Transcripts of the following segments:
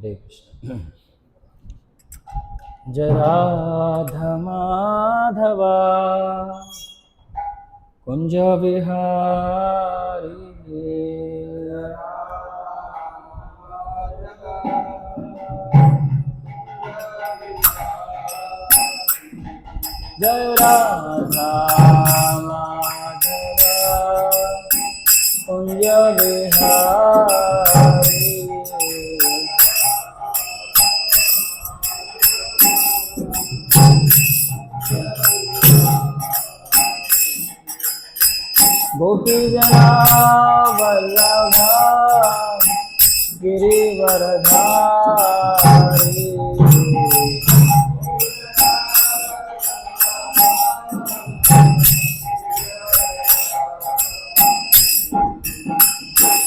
हरे कृष्ण। जय राधा माधवा कुंज विहारी, जय राधा माधवा कुंज विहारी। गोपी जना वल्लभा गिरिवरधारी,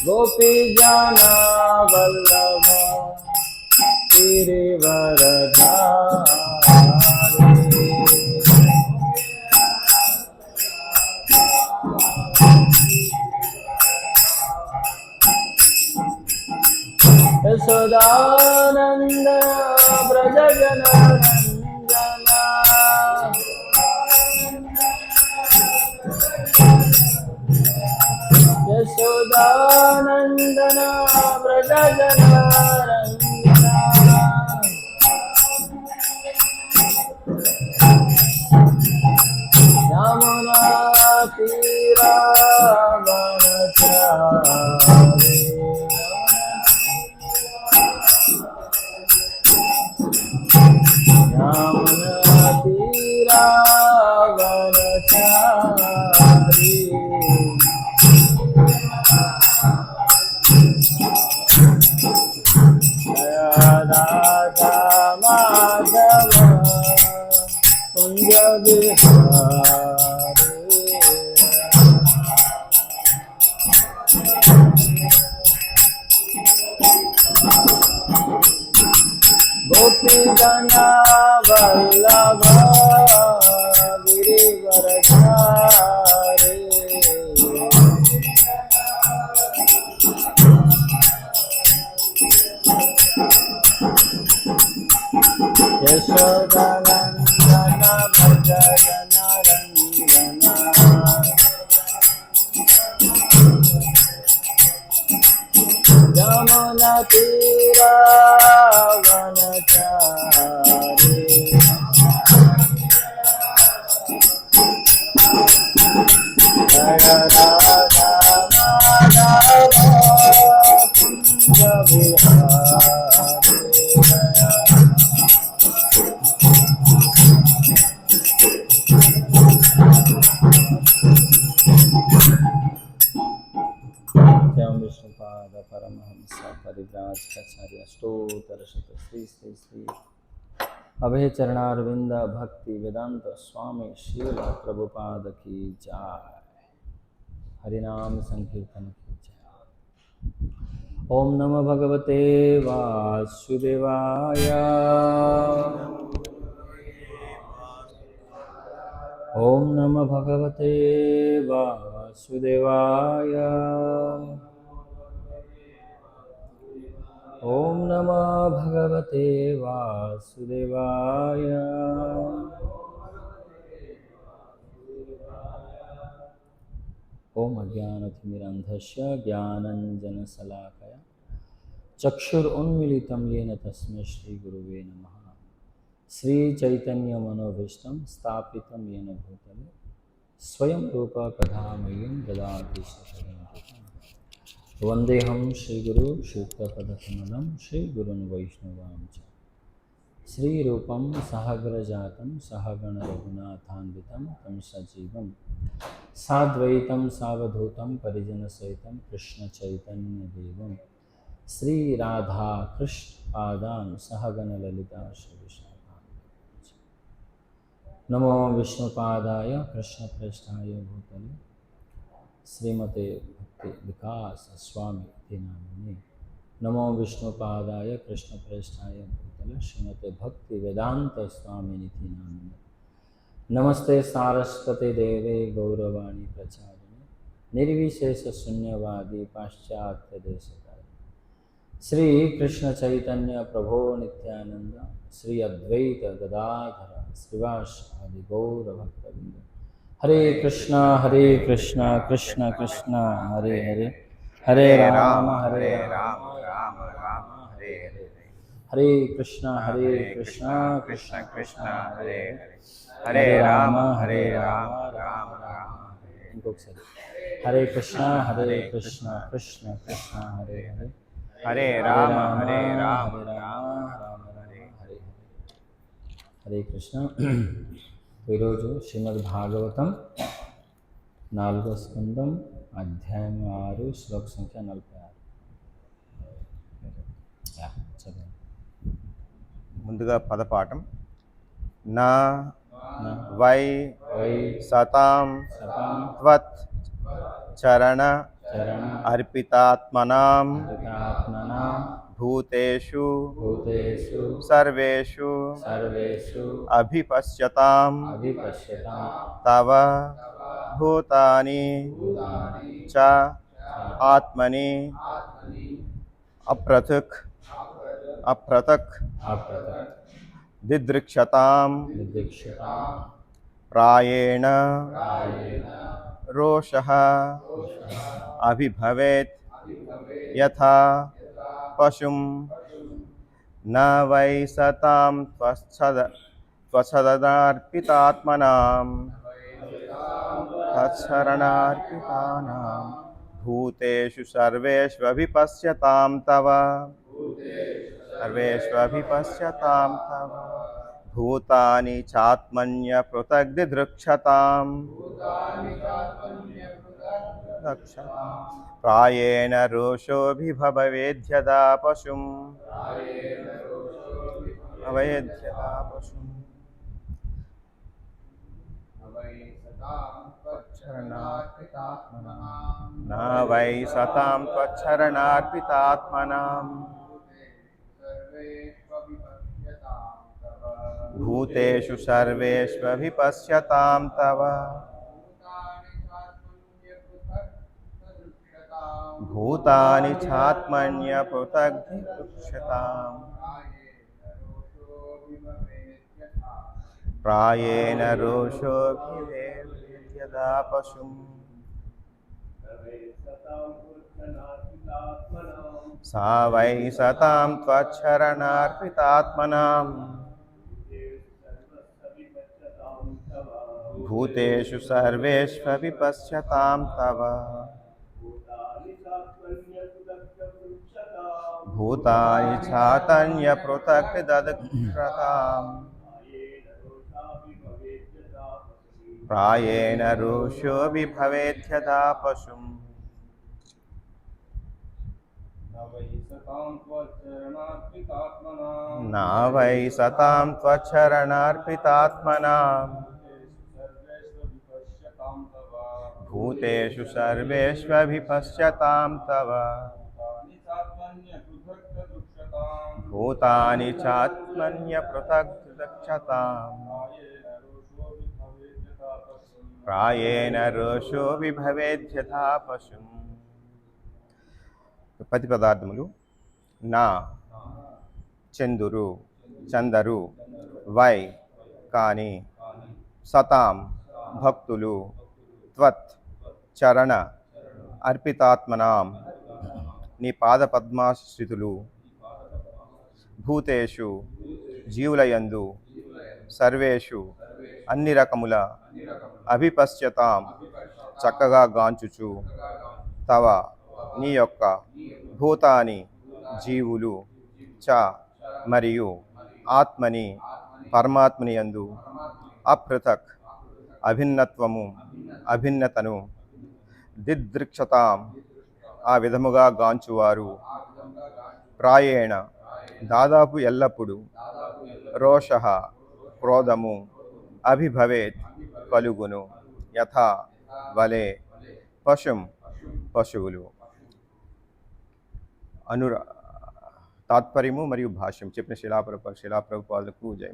गोपी जना वल्लभा गिरिवरधारी। यशोदानंद व्रज जनरंजना, यशोदानंदन व्रज जनरंजना, यमुना तीरा वनचारी, यमुना तीरा वनचारी। जय राधा माधव कुंज विहारी, गोपी जना वल्लभ गिरिवरधारी, यशोदानंदन व्रज जनरंजना, यमुना तीरा वनचारी, जय राधा माधव कुंज विहारी। विष्णुपाद परमहंस परिव्राजकाचार्य अष्टोत्तर शत श्री श्री श्री अभय चरणारविंद भक्ति वेदांत स्वामी श्रील प्रभुपाद की जय। हरिनाम संकीर्तन की जय। ओम नमो भगवते वासुदेवाय, ओम नमो भगवते वासुदेवाय, ओम नमो भगवते वासुदेवाय। ओम अज्ञानतिमिरन्धस्य ज्ञानञ्जनशलाकया चक्षुरुन्मीलितं येन तस्मै श्रीगुरुवे नमः। श्रीचैतन्यमनोभीष्टं स्थापितं येन भूतले स्वयं रूप कथामयीं ददाति स्वपदान्तिकं। वन्देऽहं श्रीगुरु श्रीयुक्तपदकमलं श्रीगुरुन् वैष्णवांश्च। श्रीरूपं सहग्रजातं सहगणरघुनाथान्वितं तं सजीवं साद्वैतं सावधूतं परिजनसहितं कृष्णचैतन्यदेवं श्रीराधा कृष्णपादान् सहगणललिता श्रीविशाखान्वितांश्च। नमो विष्णुपादाय कृष्णप्रेष्ठाय भूतले श्रीमते भक्ति विकास स्वामी नामिने। नमो विष्णुपादाय कृष्णप्रेष्ठाय भूतले श्रीमते भक्ति वेदांत स्वामिने नामिने। नमस्ते सारस्वते देवे गौरवाणी प्रचारिणे निर्विशेष शून्यवादी पाश्चात्य देशतारिणे। श्री कृष्ण चैतन्य प्रभो नित्यानंद, श्री अद्वैत गदाधर श्रीवासादि गौर भक्तवृंद। हरे कृष्णा कृष्ण कृष्ण हरे हरे, हरे राम हरे राम राम राम हरे हरे। हरे कृष्णा कृष्ण कृष्ण कृष्ण हरे हरे, हरे राम राम राम राम हरे हरे। इंकोकसारी हरे कृष्णा कृष्ण कृष्ण हरे हरे, हरे राम राम राम राम हरे हरे। हरे कृष्ण। ఈరోజు శ్రీమద్ భాగవతం 4వ స్కందం అధ్యాయం 6 శ్లోక సంఖ్య 46. చదవండి. ముందుగా పదపాఠం. నా వై సతాం త్వత్ చరణ అర్పితాత్మనాం భూతేషు సర్వేషు అభిపశ్యతాం తవ భూతాని చ ఆత్మని అప్రథక్ దిదృక్షతాం ప్రాయేణ రోషః అభిభవేత్ యథా పశుం న వై సతాం త్వచ్చరణార్పితాత్మనాం తచ్చరణార్పితానాం భూతేషు సర్వేష్వభిపశ్యతాం తవ భూతాని చాత్మన్య పృథగ్దిదృక్షతాం ప్రాయేణ రోషోభిభవేద్యదా పశుం न वै सतां त्वच्छरणार्पितात्मनां भूतेषु सर्वेष्वभिपश्यतां तव भूतानि चात्मन्यपृथग्दिदृक्षताम् प्रायेण रोषोभिभवेद्यदा पशुं सा वै सतां त्वच्छरणार्पितात्मनां भूतेषु सर्वेष्वभिपश्यतां तव भूतानि चातन्यपृथग्दिदृक्षताम् प्रायेण रोषोभिभवेद्यदा पशुं न वै सतां त्वच्छरणार्पितात्मनां भूतेषु सर्वेष्वभिपश्यतां तव भूतानि चात्मन्यपृथग्दिदृक्षताम् प्रायेण रोषोभिभवेद्यथा पशुं. పది పదార్థములు నా చందురు చందరు, వై కాని, సతాం భక్తులు, త్వత్ చరణ అర్పితాత్మనాం నీ పాద పద్మాశ్రితులు, భూతేషు జీవులయందు, సర్వేషు అన్ని రకముల, అభిపశ్యతాం చక్కగా గాంచుచు, తవ నీ యొక్క, భూతాని జీవులు, చ మరియు ఆత్మని పరమాత్మని యందు, అపృథక్ అభిన్నత్వము అభిన్నతను, దిదృక్షతాం ఆ విధముగా గాంచువారు, ప్రాయేణ దాదాపు ఎల్లప్పుడూ, రోషః క్రోధము, అభిభవేత్ కలుగును, యథా వలే, పశుం పశువులు. తాత్పర్యము మరియు భాష్యం చెప్పిన శిలాప్రభుపాదులకు జయ.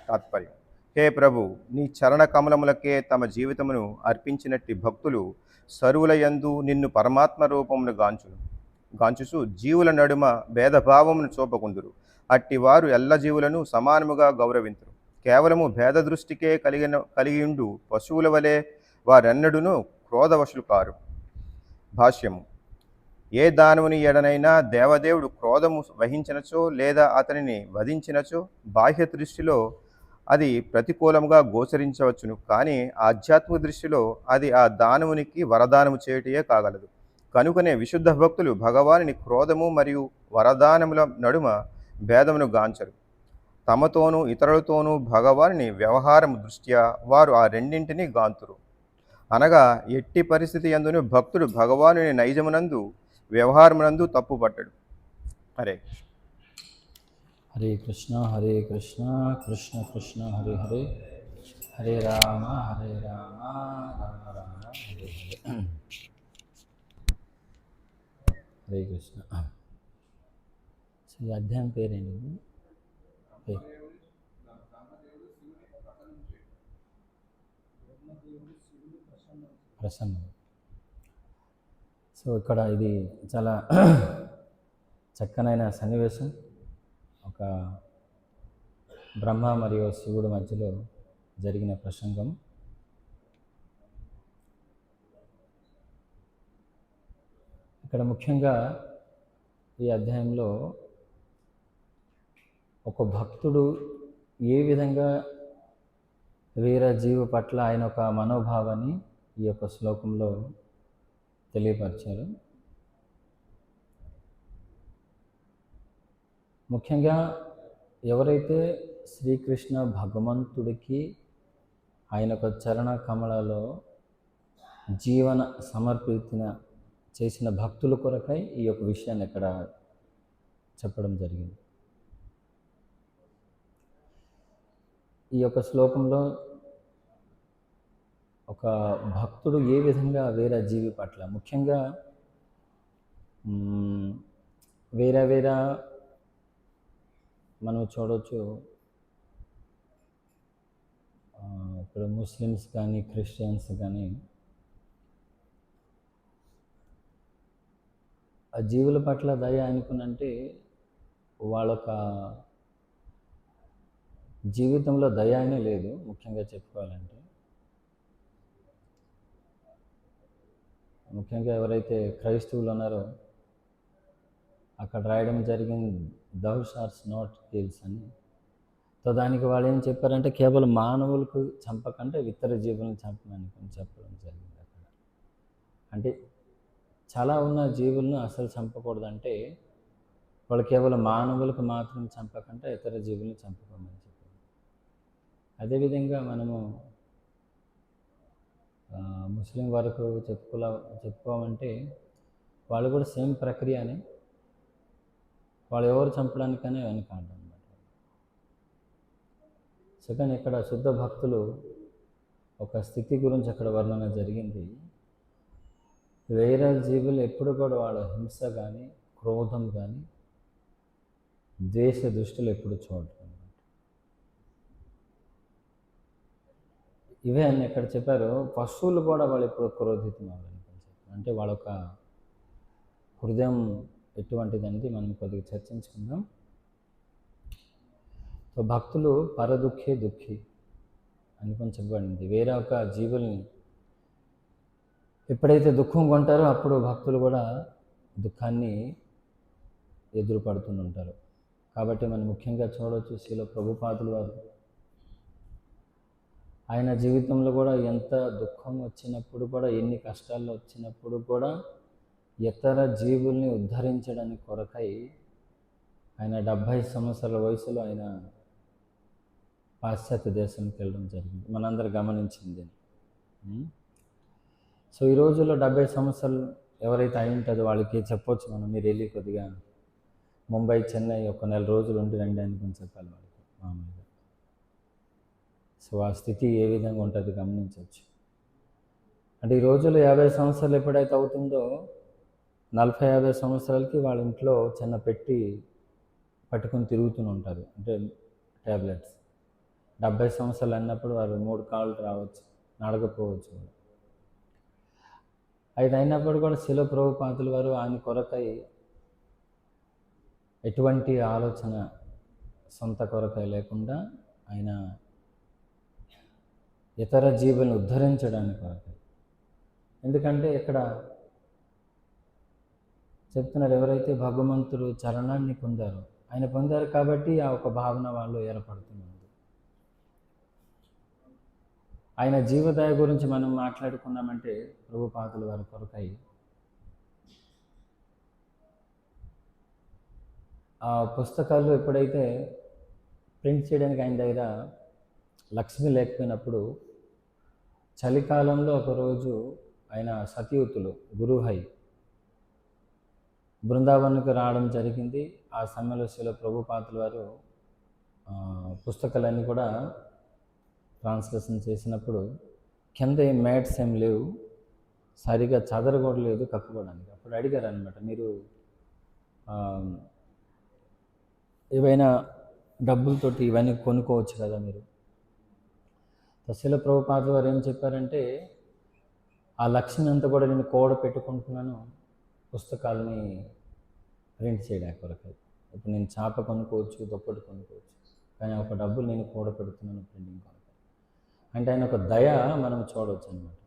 తాత్పర్యం. హే ప్రభు, నీ చరణ కమలములకే తమ జీవితమును అర్పించినట్టి భక్తులు సర్వుల యందు నిన్ను పరమాత్మ రూపమును గాంచును. గాంచుచు జీవుల నడుమ భేదభావమును చూపకుందురు. అట్టి వారు ఎల్ల జీవులను సమానముగా గౌరవింతురు. కేవలము భేద దృష్టికే కలిగియుండు పశువుల వలె వారెన్నడూను క్రోధవశులు కారు. భాష్యము: ఏ దానవుని ఎడనైనా దేవదేవుడు క్రోధము వహించినచో లేదా అతనిని వధించినచో బాహ్య దృష్టిలో అది ప్రతికూలముగా గోచరించవచ్చును, కానీ ఆధ్యాత్మిక దృష్టిలో అది ఆ దానవునికి వరదానము చేయుటయే కాగలదు. కనుకనే విశుద్ధ భక్తులు భగవానుని క్రోధము మరియు వరదానముల నడుమ భేదమును గాంచరు. తమతోనూ ఇతరులతోనూ భగవానుని వ్యవహారము దృష్ట్యా వారు ఆ రెండింటినీ గాంతురు. అనగా ఎట్టి పరిస్థితి యందును భక్తుడు భగవానుని నైజమునందు వ్యవహారమునందు తప్పుపట్టడు. హరే హరే కృష్ణ కృష్ణ కృష్ణ హరే హరే, హరే రామ రామ రామ హరే హరే. హరే కృష్ణ. సో ఈ అధ్యాయం పేరేంటి? ప్రసన్నం. సో ఇక్కడ ఇది చాలా చక్కనైన సన్నివేశం. ఒక బ్రహ్మ మరియు శివుడి మధ్యలో జరిగిన ప్రసంగం. ఇక్కడ ముఖ్యంగా ఈ అధ్యాయంలో ఒక భక్తుడు ఏ విధంగా వేరే జీవి పట్ల ఆయన ఒక మనోభావాన్ని ఈ యొక్క శ్లోకంలో తెలియపరిచారు. ముఖ్యంగా ఎవరైతే శ్రీకృష్ణ భగవంతుడికి ఆయన యొక్క చరణ కమలలో జీవన సమర్పిత చేసిన భక్తుల కొరకై ఈ యొక్క విషయాన్ని ఇక్కడ చెప్పడం జరిగింది. ఈ యొక్క శ్లోకంలో ఒక భక్తుడు ఏ విధంగా వేరే జీవి పట్ల, ముఖ్యంగా వేరే మనం చూడవచ్చు, ఇప్పుడు ముస్లిమ్స్ కానీ క్రిస్టియన్స్ కానీ ఆ జీవుల పట్ల దయ అనుకున్నంటే వాళ్ళొక జీవితంలో దయ అనే లేదు. ముఖ్యంగా చెప్పుకోవాలంటే ముఖ్యంగా ఎవరైతే క్రైస్తవులు ఉన్నారో అక్కడ రాయడం జరిగింది దౌ షాల్ట్ నాట్ కిల్స్ అని. సో దానికి వాళ్ళు ఏం చెప్పారంటే కేవలం మానవులకు చంపకంటే ఇతర జీవులను చంపడానికి చెప్పడం జరిగింది అక్కడ. అంటే చాలా ఉన్న జీవులను అసలు చంపకూడదంటే వాళ్ళు కేవలం మానవులకు మాత్రం చంపకంటే ఇతర జీవులను చంపుకోమని చెప్పారు. అదేవిధంగా మనము ముస్లిం వరకు చెప్పుకోమంటే వాళ్ళు కూడా సేమ్ ప్రక్రియనే, వాళ్ళు ఎవరు చంపడానికనే వెనకాడడం అన్నమాట. సో కానీ ఇక్కడ శుద్ధ భక్తులు ఒక స్థితి గురించి అక్కడ వర్ణన జరిగింది. వేరే జీవులు ఎప్పుడు కూడా వాళ్ళ హింస కానీ క్రోధం కానీ ద్వేష దృష్టిలో ఎప్పుడు చూడరు. ఇవే అని ఎక్కడ చెప్పారు. పశువులు కూడా వాళ్ళు ఎప్పుడు క్రోధితం అవ్వాలని చెప్పారు. అంటే వాళ్ళొక హృదయం ఎటువంటిదనేది మనం కొద్దిగా చర్చించుకుందాం. సో భక్తులు పరదుఃఖే దుఃఖి అనుకొని చెప్పబడింది. వేరే ఒక జీవుల్ని ఎప్పుడైతే దుఃఖం కొంటారో అప్పుడు భక్తులు కూడా దుఃఖాన్ని ఎదురుపడుతుంటారు. కాబట్టి మనం ముఖ్యంగా చూడవచ్చు శ్రీల ప్రభుపాదులు వారు ఆయన జీవితంలో కూడా ఎంత దుఃఖం వచ్చినప్పుడు కూడా, ఎన్ని కష్టాలు వచ్చినప్పుడు కూడా ఇతర జీవుల్ని ఉద్ధరించడానికి కొరకై ఆయన 70 సంవత్సరాల వయసులో ఆయన పాశ్చాత్య దేశానికి వెళ్ళడం జరిగింది. మనందరూ గమనించింది. సో ఈ రోజుల్లో 70 సంవత్సరాలు ఎవరైతే అయి ఉంటుందో వాళ్ళకి చెప్పొచ్చు మనం, మీరు వెళ్ళి కొద్దిగా ముంబై చెన్నై ఒక 1 నెల రోజులు ఉండి రండి అనుకుని చెప్పాలి వాళ్ళకి మామూలుగా. సో ఆ స్థితి ఏ విధంగా ఉంటుంది గమనించవచ్చు. అంటే ఈ రోజుల్లో 50 సంవత్సరాలు ఎప్పుడైతే అవుతుందో 40-50 సంవత్సరాలకి వాళ్ళ ఇంట్లో చిన్న పెట్టి పట్టుకొని తిరుగుతూనే ఉంటారు, అంటే ట్యాబ్లెట్స్. 70 సంవత్సరాలు అన్నప్పుడు వారు 3 కాళ్ళు రావచ్చు, నడకపోవచ్చు. అయితే అయినప్పుడు కూడా శిల ప్రభుపాదుల వారు ఆయన కొరకై ఎటువంటి ఆలోచన సొంత కొరకై లేకుండా ఆయన ఇతర జీవులను ఉద్ధరించడానికి కొరకై. ఎందుకంటే ఇక్కడ చెప్తున్నారు, ఎవరైతే భగవంతుడు చరణాన్ని పొందారో, ఆయన పొందారు కాబట్టి ఆ ఒక భావన వాళ్ళు ఏర్పడుతుంది. ఆయన జీవదయ గురించి మనం మాట్లాడుకున్నామంటే ప్రభుపాదుల వారి కొరకై ఆ పుస్తకాలు ఎప్పుడైతే ప్రింట్ చేయడానికి ఆయన దగ్గర లక్ష్మి లేకపోయినప్పుడు చలికాలంలో ఒకరోజు ఆయన సతీయుతులు గురుహై బృందావన్కు రావడం జరిగింది. ఆ సమయంలో శిల ప్రభుపాదుల వారు పుస్తకాలన్నీ కూడా ట్రాన్స్లేషన్ చేసినప్పుడు కింద ఏం మ్యాట్స్ ఏం లేవు, సరిగా చదరగూడ లేదు కప్పుకోవడానికి. అప్పుడు అడిగారు అనమాట, మీరు ఏవైనా డబ్బులతోటి ఇవన్నీ కొనుక్కోవచ్చు కదా మీరు. శిల ప్రభుపాదుల వారు ఏం చెప్పారంటే, ఆ లక్ష్మి అంతా కూడా నేను కూడ పెట్టుకుంటున్నాను పుస్తకాలని ప్రింట్ చేయడానికి కొరకు. ఇప్పుడు నేను చాప కొనుక్కోవచ్చు, దుప్పటి కొనుక్కోవచ్చు, కానీ ఒక డబ్బులు నేను కూడ పెడుతున్నాను ప్రింటింగ్ కొరకు. అంటే ఆయన ఒక దయ మనం చూడవచ్చు అనమాట.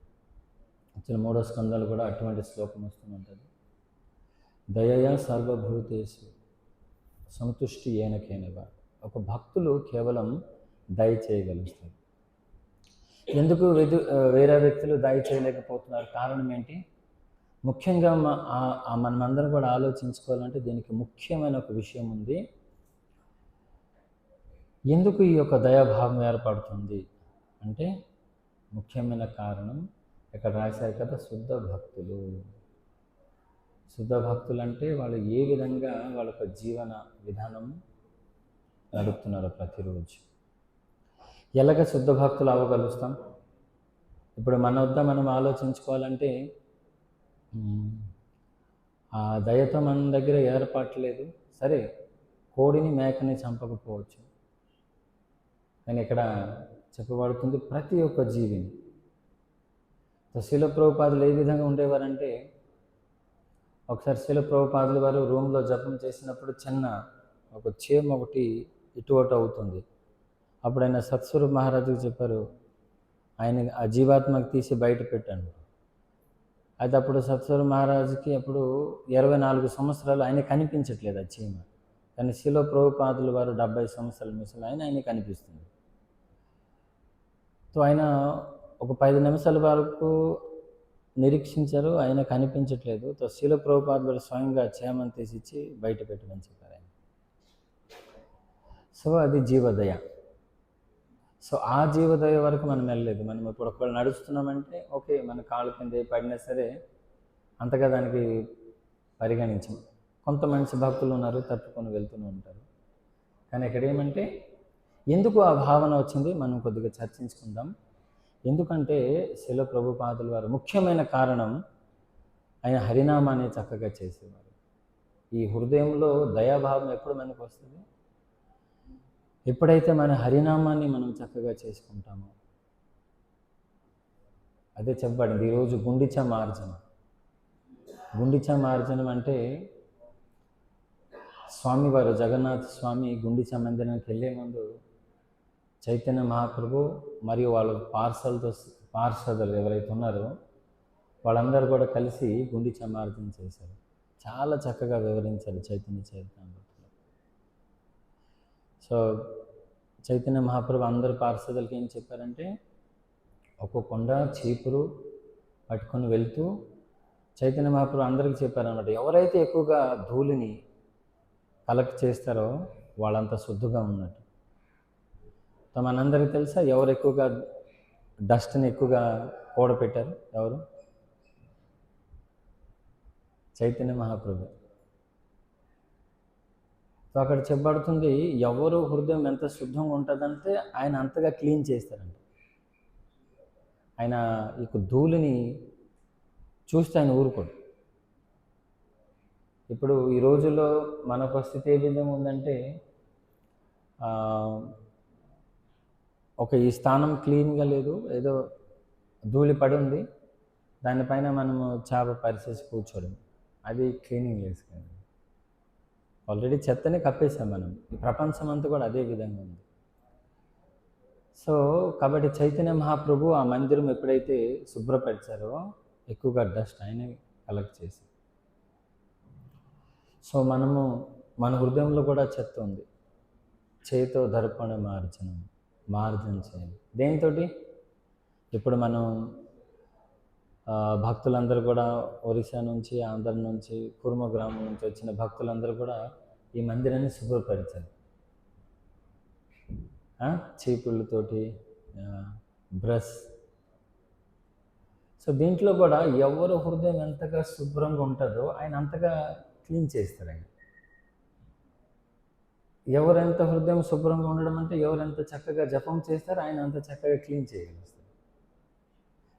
యాక్చువల్ 3వ స్కందాలు కూడా అటువంటి శ్లోకం వస్తుంటుంది. దయయా సర్వభూతేషు సంతుష్టి ఏనకేనగా. ఒక భక్తులు కేవలం దయ చేయగలుగుతారు. ఎందుకు వేరే వ్యక్తులు దయ చేయలేకపోతున్నారు? కారణం ఏంటి? ముఖ్యంగా మనమందరం కూడా ఆలోచించుకోవాలంటే దీనికి ముఖ్యమైన ఒక విషయం ఉంది. ఎందుకు ఈ యొక్క దయాభావం ఏర్పడుతుంది అంటే ముఖ్యమైన కారణం ఇక్కడ రాశారు కదా, శుద్ధ భక్తులు. శుద్ధ భక్తులు అంటే వాళ్ళు ఏ విధంగా వాళ్ళ యొక్క జీవన విధానం నడుపుతున్నారో ప్రతిరోజు. ఎలాగ శుద్ధ భక్తులు అవ్వగలుగుతాం? ఇప్పుడు మన వద్ద మనం ఆలోచించుకోవాలంటే ఆ దయతో మన దగ్గర ఏర్పాట్లేదు. సరే, కోడిని మేకని చంపకపోవచ్చు, కానీ ఇక్కడ చెప్పబడుతుంది ప్రతి ఒక్క జీవిని. శిల ప్రభుపాదులు ఏ విధంగా ఉండేవారంటే, ఒకసారి శిల ప్రభుపాదుల వారు రూమ్లో జపం చేసినప్పుడు చిన్న ఒక చీమ ఒకటి ఇటు అటు అవుతుంది. అప్పుడు ఆయన సత్స్వరూప్ మహారాజుకి చెప్పారు, ఆయన ఆ జీవాత్మకి తీసి బయట పెట్టాను. అయితే అప్పుడు సత్స్వరూప్ మహారాజుకి అప్పుడు 24 సంవత్సరాలు ఆయన కనిపించట్లేదు ఆ చీమ. కానీ శిల ప్రభుపాదుల వారు 70 సంవత్సరాల మిసలు ఆయన కనిపిస్తుంది. సో ఆయన ఒక 10 నిమిషాల వరకు నిరీక్షించారు, ఆయన కనిపించట్లేదు. సో శిల ప్రభుపాదుల స్వయంగా చీమను తీసిచ్చి బయట పెట్టమని చెప్పారు ఆయన. సో అది జీవదయ. సో ఆ జీవదయ వరకు మనం వెళ్ళలేదు. మనం ఇప్పుడు ఒకవేళ నడుస్తున్నామంటే ఓకే, మన కాళ్ళ కింద పడినా సరే అంతగా దానికి పరిగణించం. కొంత మంచి భక్తులు ఉన్నారు, తప్పుకొని వెళ్తూనే ఉంటారు. కానీ ఇక్కడ ఏమంటే ఎందుకు ఆ భావన వచ్చింది మనం కొద్దిగా చర్చించుకుందాం. ఎందుకంటే శిల ప్రభుపాదుల వారు ముఖ్యమైన కారణం ఆయన హరినామాన్ని చక్కగా చేసేవారు. ఈ హృదయంలో దయాభావం ఎప్పుడు మనకు వస్తుంది? ఎప్పుడైతే మన హరినామాన్ని మనం చక్కగా చేసుకుంటామో. అదే చెప్పబడింది ఈరోజు గుండిచా మార్జనం. గుండిచా మార్జనం అంటే స్వామివారు జగన్నాథ స్వామి గుండిచా మందిరానికి వెళ్ళే ముందు చైతన్య మహాప్రభు మరియు వాళ్ళ పార్షదులు ఎవరైతే ఉన్నారో వాళ్ళందరూ కూడా కలిసి గుండిచా మార్జన చేశారు. చాలా చక్కగా వివరించారు చైతన్య చరితామృతంలో. సో చైతన్య మహాప్రభు అందరు పార్షదులకి ఏం చెప్పారంటే, ఒక్కొక్క కొండ చీపురు పట్టుకొని వెళ్తూ చైతన్య మహాప్రభు అందరికీ చెప్పారన్నమాట, ఎవరైతే ఎక్కువగా ధూళిని కలెక్ట్ చేస్తారో వాళ్ళంతా శుద్ధిగా ఉన్నట్టు. మనందరికీ తెలుసా ఎవరు ఎక్కువగా డస్ట్ని ఎక్కువగా కూడపెట్టారు? ఎవరు? చైతన్య మహాప్రభు. సో అక్కడ చెప్పబడుతుంది, ఎవరు హృదయం ఎంత శుద్ధంగా ఉంటుందంటే ఆయన అంతగా క్లీన్ చేస్తారంట. ఆయన ఈ ధూళిని చూస్తే ఆయన ఊరుకోడు. ఇప్పుడు ఈ రోజుల్లో మన పరిస్థితి ఏ విధంగా ఉందంటే, ఈ స్థానం క్లీన్గా లేదు, ఏదో ధూళి పడి ఉంది, దానిపైన మనము చేప పరిచేసి కూర్చోవడం, అది క్లీనింగ్ లేదు. ఆల్రెడీ చెత్తని కప్పేసాం మనం. ఈ ప్రపంచం అంతా కూడా అదే విధంగా ఉంది. సో కాబట్టి చైతన్య మహాప్రభు ఆ మందిరం ఎప్పుడైతే శుభ్రపరిచారో ఎక్కువగా డస్ట్ ఆయన కలెక్ట్ చేసి, సో మనము మన హృదయంలో కూడా చెత్త ఉంది. చేతో దర్పణ మార్జన చేయాలి. దేనితోటి? ఇప్పుడు మనం భక్తులందరూ కూడా ఒరిస్సా నుంచి, ఆంధ్ర నుంచి, కుర్మ గ్రామం నుంచి వచ్చిన భక్తులందరూ కూడా ఈ మందిరాన్ని శుభ్రపరిచారు. చీపుళ్ళతోటి, బ్రష్. సో దీంట్లో కూడా ఎవరు హృదయం ఎంతగా శుభ్రంగా ఉంటుందో ఆయన అంతగా క్లీన్ చేస్తారు. ఆయన ఎవరెంత హృదయం శుభ్రంగా ఉండడం అంటే ఎవరెంత చక్కగా జపం చేస్తారో ఆయన అంత చక్కగా క్లీన్ చేయగలుగుతారు.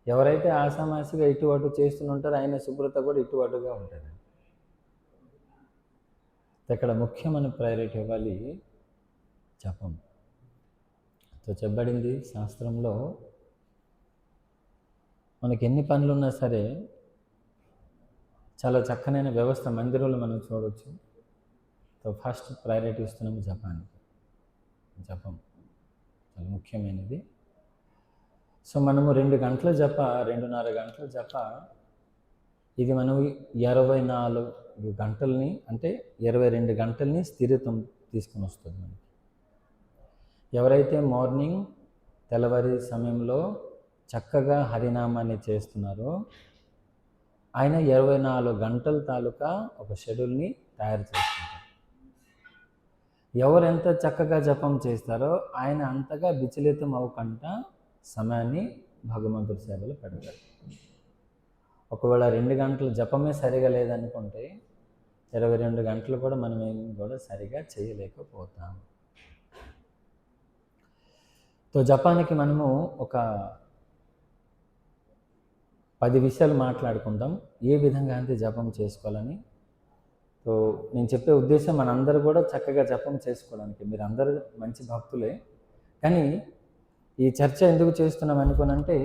ఎవరైతే ఆసామాసిగా ఇటు అటు చేస్తుంటారో ఆయన శుభ్రత కూడా ఇటు అటుగా ఉంటుంది. ఇక్కడ ముఖ్యమైన ప్రయారిటీ ఇవ్వాలి జపం. సో చెప్పబడింది శాస్త్రంలో, మనకి ఎన్ని పనులు ఉన్నా సరే చాలా చక్కనైన వ్యవస్థ మందిరంలో మనం చూడవచ్చు. సో ఫస్ట్ ప్రయారిటీ ఇస్తున్నాము జపానికి. జపం చాలా ముఖ్యమైనది. సో మనము 2 గంటల జప, 2.5 గంటల జప, ఇది మనం 24 గంటల్ని అంటే 22 గంటల్ని స్థిరత్వం తీసుకుని వస్తుంది మనకి. ఎవరైతే మార్నింగ్ తెల్లవారి సమయంలో చక్కగా హరినామాన్ని చేస్తున్నారో ఆయన 24 గంటల తాలూకా ఒక షెడ్యూల్ని తయారు చేసుకుంటారు. ఎవరెంత చక్కగా జపం చేస్తారో ఆయన అంతగా విచలితం అవ్వకుండా సమయాన్ని భగవంతుడి సేవలో పెడతారు. ఒకవేళ 2 గంటల జపమే సరిగా లేదనుకుంటే 22 గంటలు కూడా మనం ఏమి కూడా సరిగా చేయలేకపోతాం. సో జపానికి మనము ఒక 10 విషయాలు మాట్లాడుకుందాం, ఏ విధంగా అంతే జపం చేసుకోవాలని. సో నేను చెప్పే ఉద్దేశం మనందరూ కూడా చక్కగా జపం చేసుకోవడానికి. మీరు అందరూ మంచి భక్తులే, కానీ ఈ చర్చ ఎందుకు చేస్తున్నాం అనుకోనంటే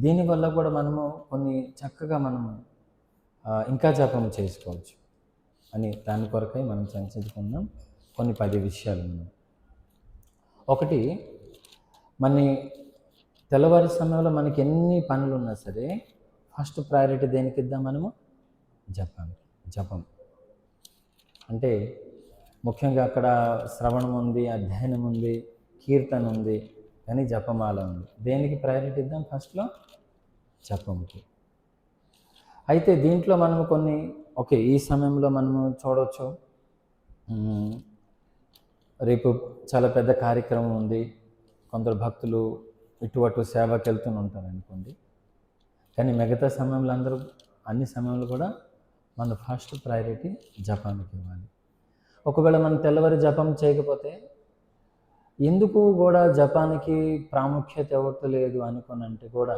దీనివల్ల కూడా మనము కొన్ని చక్కగా మనము ఇంకా జపం చేసుకోవచ్చు అని దాని కొరకై మనం చర్చించుకుందాం. కొన్ని 10 విషయాలు మనం. ఒకటి, మన తెల్లవారి సమయంలో మనకి ఎన్ని పనులు ఉన్నా సరే ఫస్ట్ ప్రయారిటీ దేనికి ఇద్దాం మనము? జపం. అంటే ముఖ్యంగా అక్కడ శ్రవణం ఉంది, అధ్యయనం ఉంది, కీర్తన ఉంది, కానీ జపమాల ఉంది. దేనికి ప్రయారిటీ ఇద్దాం? ఫస్ట్లో జపంకి. అయితే దీంట్లో మనము కొన్ని ఈ సమయంలో మనము చూడవచ్చు, రేపు చాలా పెద్ద కార్యక్రమం ఉంది, కొందరు భక్తులు ఇటు సేవకి వెళ్తూనే ఉంటారు అనుకోండి. కానీ మిగతా సమయంలో అందరూ అన్ని సమయంలో కూడా మన ఫస్ట్ ప్రయారిటీ జపానికి ఇవ్వాలి. ఒకవేళ మనం తెల్లవారి జపం చేయకపోతే ఎందుకు కూడా జపానికి ప్రాముఖ్యత ఇవ్వట్లేదు అనుకోనంటే కూడా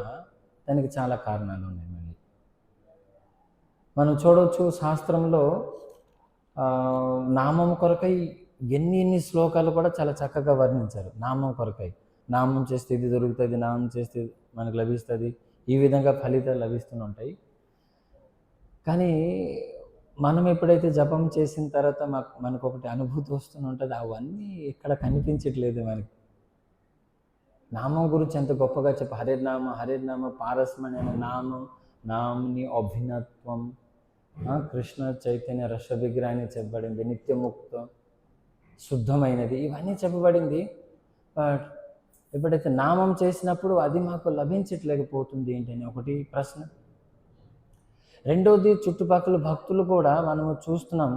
దానికి చాలా కారణాలు ఉన్నాయి. మళ్ళీ మనం చూడవచ్చు శాస్త్రంలో నామం కొరకై ఎన్ని శ్లోకాలు కూడా చాలా చక్కగా వర్ణించారు. నామం కొరకై, నామం చేస్తే ఇది దొరుకుతుంది, నామం చేస్తే మనకు లభిస్తుంది, ఈ విధంగా ఫలితాలు లభిస్తూనే ఉంటాయి. కానీ మనం ఎప్పుడైతే జపం చేసిన తర్వాత మనకు ఒకటి అనుభూతి వస్తూనే ఉంటుంది, అవన్నీ ఇక్కడ కనిపించట్లేదు మనకి. నామం గురించి ఎంత గొప్పగా హరినామ పారస్మణి అనే నామని అభిన్నత్వం, కృష్ణ చైతన్య రస విగ్రహాన్ని చెప్పబడింది, నిత్యముక్తం, శుద్ధమైనది, ఇవన్నీ చెప్పబడింది. బట్ ఎప్పుడైతే నామం చేసినప్పుడు అది మాకు లభించట్లేకపోతుంది ఏంటని ఒకటి ప్రశ్న. రెండోది, చుట్టుపక్కల భక్తులు కూడా మనము చూస్తున్నాం,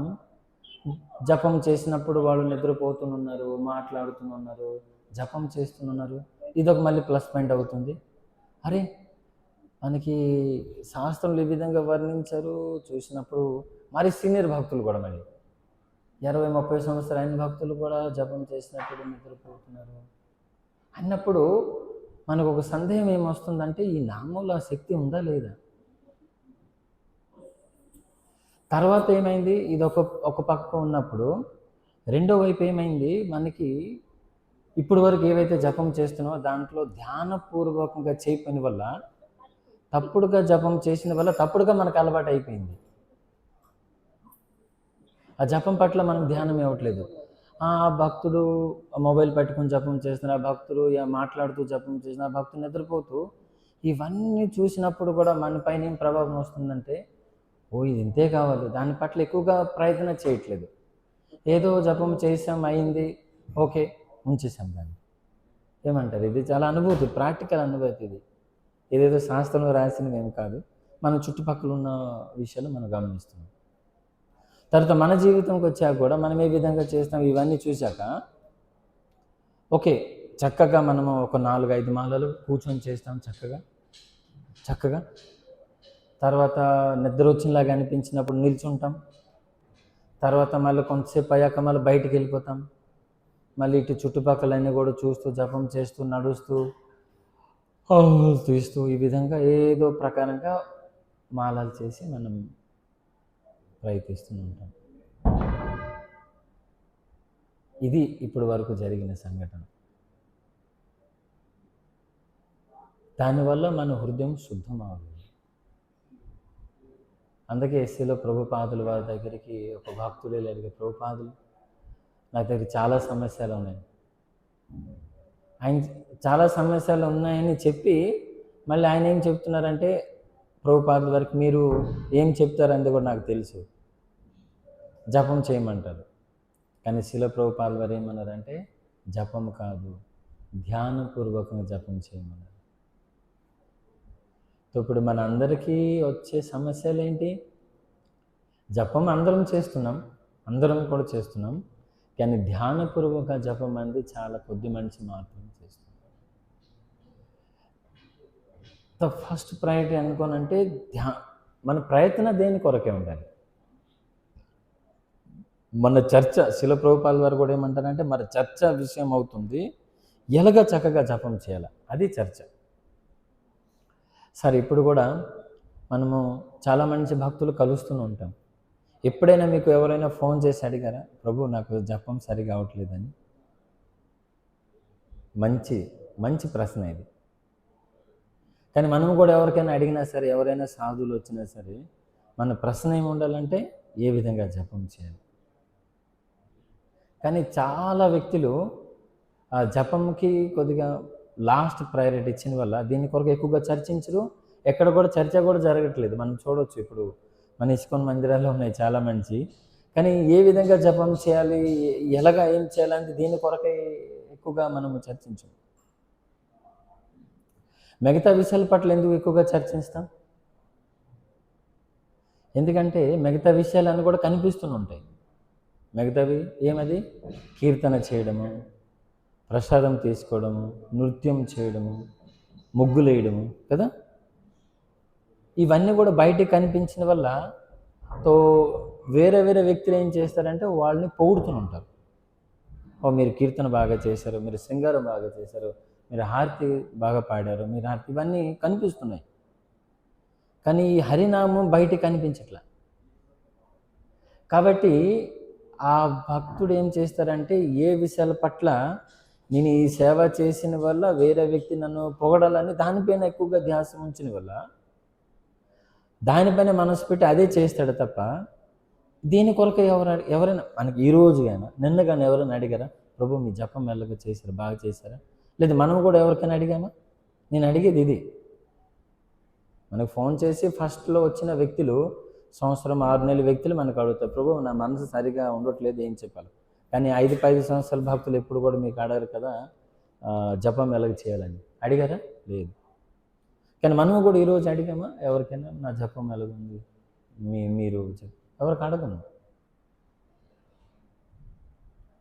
జపం చేసినప్పుడు వాళ్ళు నిద్రపోతున్నారు, మాట్లాడుతున్నారు, జపం చేస్తున్నారు. ఇదొక మళ్ళీ ప్లస్ పాయింట్ అవుతుంది. అరే మనకి శాస్త్రంలో ఈ విధంగా వర్ణించారు చూసినప్పుడు, మరి సీనియర్ భక్తులు కూడా మళ్ళీ 20-30 సంవత్సరాల భక్తులు కూడా జపం చేసినప్పుడు నిద్రపోతున్నారు అన్నప్పుడు మనకు ఒక సందేహం ఏమొస్తుందంటే ఈ నామంలో ఆ శక్తి ఉందా లేదా? తర్వాత ఏమైంది, ఇది ఒక పక్క ఉన్నప్పుడు రెండో వైపు ఏమైంది, మనకి ఇప్పుడు వరకు ఏవైతే జపం చేస్తున్నామో దాంట్లో ధ్యానపూర్వకంగా చేయని వల్ల, తప్పుడుగా జపం చేసిన వల్ల తప్పుడుగా మనకు అలవాటు అయిపోయింది. ఆ జపం పట్ల మనం ధ్యానం ఇవ్వట్లేదు. ఆ భక్తుడు మొబైల్ పట్టుకొని జపం చేస్తున్నారు, ఆ భక్తుడు మాట్లాడుతూ జపం చేసిన, ఆ భక్తుడు నిద్రపోతూ, ఇవన్నీ చూసినప్పుడు కూడా మన పైన ఏం ప్రభావం వస్తుందంటే, ఓ ఇది ఇంతే కావాలి, దాని పట్ల ఎక్కువగా ప్రయత్నం చేయట్లేదు. ఏదో జపం చేసాం అయింది, ఓకే, ఉంచేసాం దాన్ని. ఏమంటారు? ఇది చాలా అనుభూతి, ప్రాక్టికల్ అనుభూతి ఇది. ఏదేదో శాస్త్రంలో రాసినవి ఏమి కాదు, మన చుట్టుపక్కల ఉన్న విషయాలు మనం గమనిస్తున్నాం. తర్వాత మన జీవితంకి వచ్చాక కూడా మనం ఏ విధంగా చేస్తాం ఇవన్నీ చూశాక, ఓకే, చక్కగా మనము ఒక 4-5 మాలలు కూర్చొని చేస్తాం చక్కగా. తర్వాత నిద్ర వచ్చినలాగా అనిపించినప్పుడు నిల్చుంటాం. తర్వాత మళ్ళీ కొంతసేపు అయ్యాక మళ్ళీ బయటికి వెళ్ళిపోతాం. మళ్ళీ ఇటు చుట్టుపక్కలన్నీ కూడా చూస్తూ జపం చేస్తూ నడుస్తూ తీస్తూ ఈ విధంగా ఏదో ప్రకారంగా మాలలు చేసి మనం ప్రయత్నిస్తూ ఉంటాం. ఇది ఇప్పటి వరకు జరిగిన సంఘటన. దానివల్ల మన హృదయం శుద్ధం అవ్వాలి. అందుకే ఎస్సీలో ప్రభుపాదులు వారి దగ్గరికి ఒక భక్తులు వెళ్ళాడు, ప్రభుపాదులు నా దగ్గర చాలా సమస్యలు ఉన్నాయి, ఆయన చాలా సమస్యలు ఉన్నాయని చెప్పి మళ్ళీ ఆయన ఏం చెప్తున్నారంటే, ప్రభుపాదుల వరకు మీరు ఏం చెప్తారని కూడా నాకు తెలుసు, జపం చేయమంటారు. కానీ శిల ప్రభుపాదుల వారు ఏమన్నారంటే, జపం కాదు, ధ్యానపూర్వకంగా జపం చేయమన్నారు. ఇప్పుడు మన అందరికీ వచ్చే సమస్యలు ఏంటి? జపం అందరం కూడా చేస్తున్నాం, కానీ ధ్యానపూర్వక జపం అనేది చాలా కొద్ది మనిషి మాత్రం చేస్తున్నాం. ఫస్ట్ ప్రయారిటీ అనుకోనంటే మన ప్రయత్నం దేని కొరకే ఉండాలి. మన చర్చ శిల ప్రభుపాదుల వారు కూడా ఏమంటారంటే, మన చర్చ విషయం అవుతుంది ఎలాగ చక్కగా జపం చేయాలి, అది చర్చ. సరే, ఇప్పుడు కూడా మనము చాలా మంచి భక్తులు కలుస్తూనే ఉంటాం. ఎప్పుడైనా మీకు ఎవరైనా ఫోన్ చేసి అడిగారా, ప్రభు నాకు జపం సరిగా అవట్లేదని? మంచి ప్రశ్న ఇది. కానీ మనం కూడా ఎవరికైనా అడిగినా సరే, ఎవరైనా సాధువులు వచ్చినా సరే, మన ప్రశ్న ఏమి ఉండాలంటే ఏ విధంగా జపం చేయాలి. కానీ చాలా వ్యక్తులు ఆ జపంకి కొద్దిగా లాస్ట్ ప్రయారిటీ ఇచ్చిన వల్ల దీని కొరకు ఎక్కువగా చర్చించరు, ఎక్కడ కూడా చర్చ కూడా జరగట్లేదు. మనం చూడవచ్చు, ఇప్పుడు మన ఇస్కాన్ మందిరాల్లో ఉన్నాయి చాలా మంచి, కానీ ఏ విధంగా జపం చేయాలి, ఎలాగా ఏం చేయాలంటే దీని కొరకే ఎక్కువగా మనము చర్చించాం. మిగతా విషయాల పట్ల ఎందుకు ఎక్కువగా చర్చిస్తాం? ఎందుకంటే మిగతా విషయాలన్నీ కూడా కనిపిస్తూనే ఉంటాయి. మిగతావి ఏమది? కీర్తన చేయడము, ప్రసాదం తీసుకోవడము, నృత్యం చేయడము, ముగ్గులు వేయడము కదా. ఇవన్నీ కూడా బయటికి కనిపించిన వల్ల వేరే వ్యక్తులు ఏం చేస్తారంటే వాళ్ళని పొగుడుతూ ఉంటారు. ఓ మీరు కీర్తన బాగా చేశారు, మీరు సింగారం బాగా చేశారు, మీరు హారతి బాగా పాడారు, మీరు హారతి, ఇవన్నీ కనిపిస్తున్నాయి. కానీ ఈ హరినామం బయటికి కనిపించట్లా. కాబట్టి ఆ భక్తుడు ఏం చేస్తారంటే, ఏ విషయాల పట్ల నేను ఈ సేవ చేసిన వల్ల వేరే వ్యక్తి నన్ను పొగడాలని దానిపైన ఎక్కువగా ధ్యాస ఉంచిన వల్ల దానిపైన మనసు పెట్టి అదే చేస్తాడు తప్ప దీని కొరకు ఎవరైనా మనకి ఈ రోజు కానీ నిన్న కానీ ఎవరైనా అడిగారా, ప్రభు మీ జపం మెల్లగా చేశారు, బాగా చేశారా? లేదు మనం కూడా ఎవరికైనా అడిగామా? నేను అడిగేది ఇది. మనకు ఫోన్ చేసి ఫస్ట్లో వచ్చిన వ్యక్తులు, సంవత్సరం 6 నెలల వ్యక్తులు మనకు అడుగుతారు, ప్రభు నా మనసు సరిగా ఉండట్లేదు, ఏం చెప్పాలి? కానీ 5-10 సంవత్సరాల భక్తులు ఎప్పుడు కూడా మీకు అడగరు కదా జపం ఎలాగ చేయాలని. అడిగారా? లేదు. కానీ మనము కూడా ఈరోజు అడిగామా ఎవరికైనా, నా జపం ఎలాగుంది, మీరు ఎవరికి అడగను.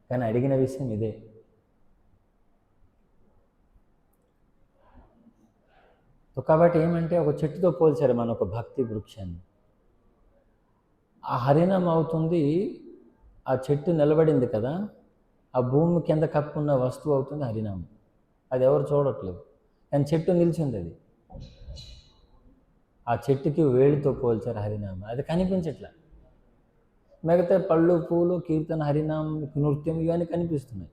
కానీ అడిగిన విషయం ఇదే. కాబట్టి ఏమంటే ఒక చెట్టుతో పోల్చారు మన ఒక భక్తి వృక్షాన్ని. ఆ హరినామం అవుతుంది, ఆ చెట్టు నిలబడింది కదా, ఆ భూమి కింద కప్పున్న వస్తువు అవుతుంది హరినామం. అది ఎవరు చూడట్లేదు, కానీ చెట్టు నిలిచింది. అది ఆ చెట్టుకి వేడితో పోల్చారు హరినామం, అది కనిపించట్లా. మిగతా పళ్ళు, పూలు, కీర్తన, హరినామం, నృత్యం ఇవన్నీ కనిపిస్తున్నాయి.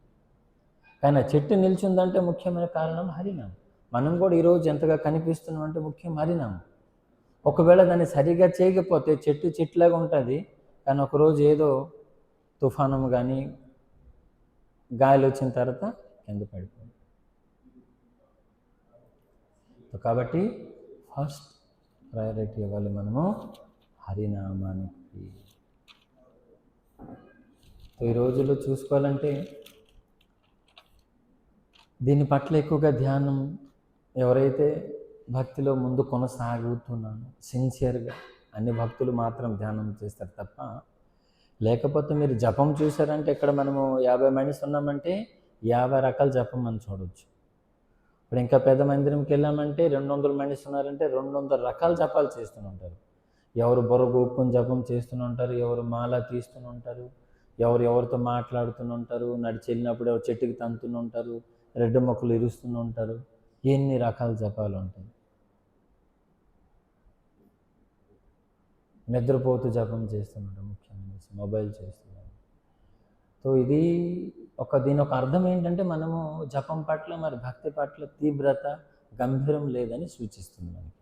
కానీ ఆ చెట్టు నిలిచిందంటే ముఖ్యమైన కారణం హరినామం. మనం కూడా ఈరోజు ఎంతగా కనిపిస్తున్నాం అంటే ముఖ్యం హరినామం. ఒకవేళ దాన్ని సరిగా చేయకపోతే చెట్టులాగా ఉంటుంది, కానీ ఒకరోజు ఏదో తుఫానం కానీ గాలి వచ్చిన తర్వాత కింద పడిపోయింది. కాబట్టి ఫస్ట్ ప్రయారిటీ ఇవ్వాలి మనము హరినామానికి. ఈ రోజుల్లో చూసుకోవాలంటే దీని పట్ల ఎక్కువగా ధ్యానం ఎవరైతే భక్తిలో ముందు కొనసాగుతున్నానో సిన్సియర్గా అన్ని భక్తులు మాత్రం ధ్యానం చేస్తారు తప్ప, లేకపోతే మీరు జపం చూసారంటే ఇక్కడ మనము 50 మంది ఉన్నామంటే 50 రకాల జపం మనం చూడవచ్చు. ఇప్పుడు ఇంకా పెద్ద మందిరంకి వెళ్ళామంటే 200 మంది ఉన్నారంటే 200 రకాల జపాలు చేస్తూ ఉంటారు. ఎవరు బుర్ర గోపుకొని జపం చేస్తూ ఉంటారు, ఎవరు మాల తీస్తూ ఉంటారు, ఎవరితో మాట్లాడుతూ ఉంటారు, నడిచి వెళ్ళినప్పుడు ఎవరు చెట్టుకి తంతుతూ ఉంటారు, రెడ్డు మొక్కలు ఇరుస్తూ ఉంటారు. ఎన్ని రకాల జపాలు ఉంటాయి. నిద్రపోతూ జపం చేస్తున్నారు, ముఖ్యంగా మొబైల్ చేస్తున్నారు. సో ఇది దీని ఒక అర్థం ఏంటంటే మనము జపం పట్ల మరి భక్తి పట్ల తీవ్రత గంభీరం లేదని సూచిస్తుంది మనకి.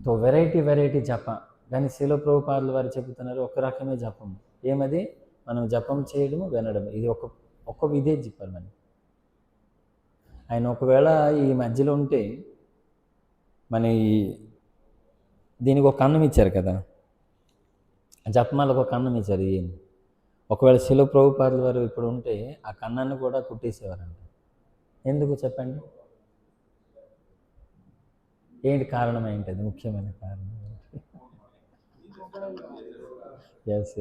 సో వెరైటీ జప. కానీ శిల ప్రభుపాదుల వారు చెబుతున్నారు ఒక రకమే జపం. ఏమది? మనం జపం చేయడము వినడం. ఇది ఒక విధే చెప్పాలి మనకి. ఆయన ఒకవేళ ఈ మధ్యలో ఉంటే మన దీనికి ఒక కన్నం ఇచ్చారు కదా, జపమాలకు ఒక కన్నం ఇచ్చారు. ఒకవేళ శిల ప్రభుపాదుల వారు ఇప్పుడు ఉంటే ఆ కన్నాన్ని కూడా కుట్టేసేవారంట. ఎందుకు చెప్పండి? ఏంటి కారణం? ఏంటది ముఖ్యమైన కారణం? ఎస్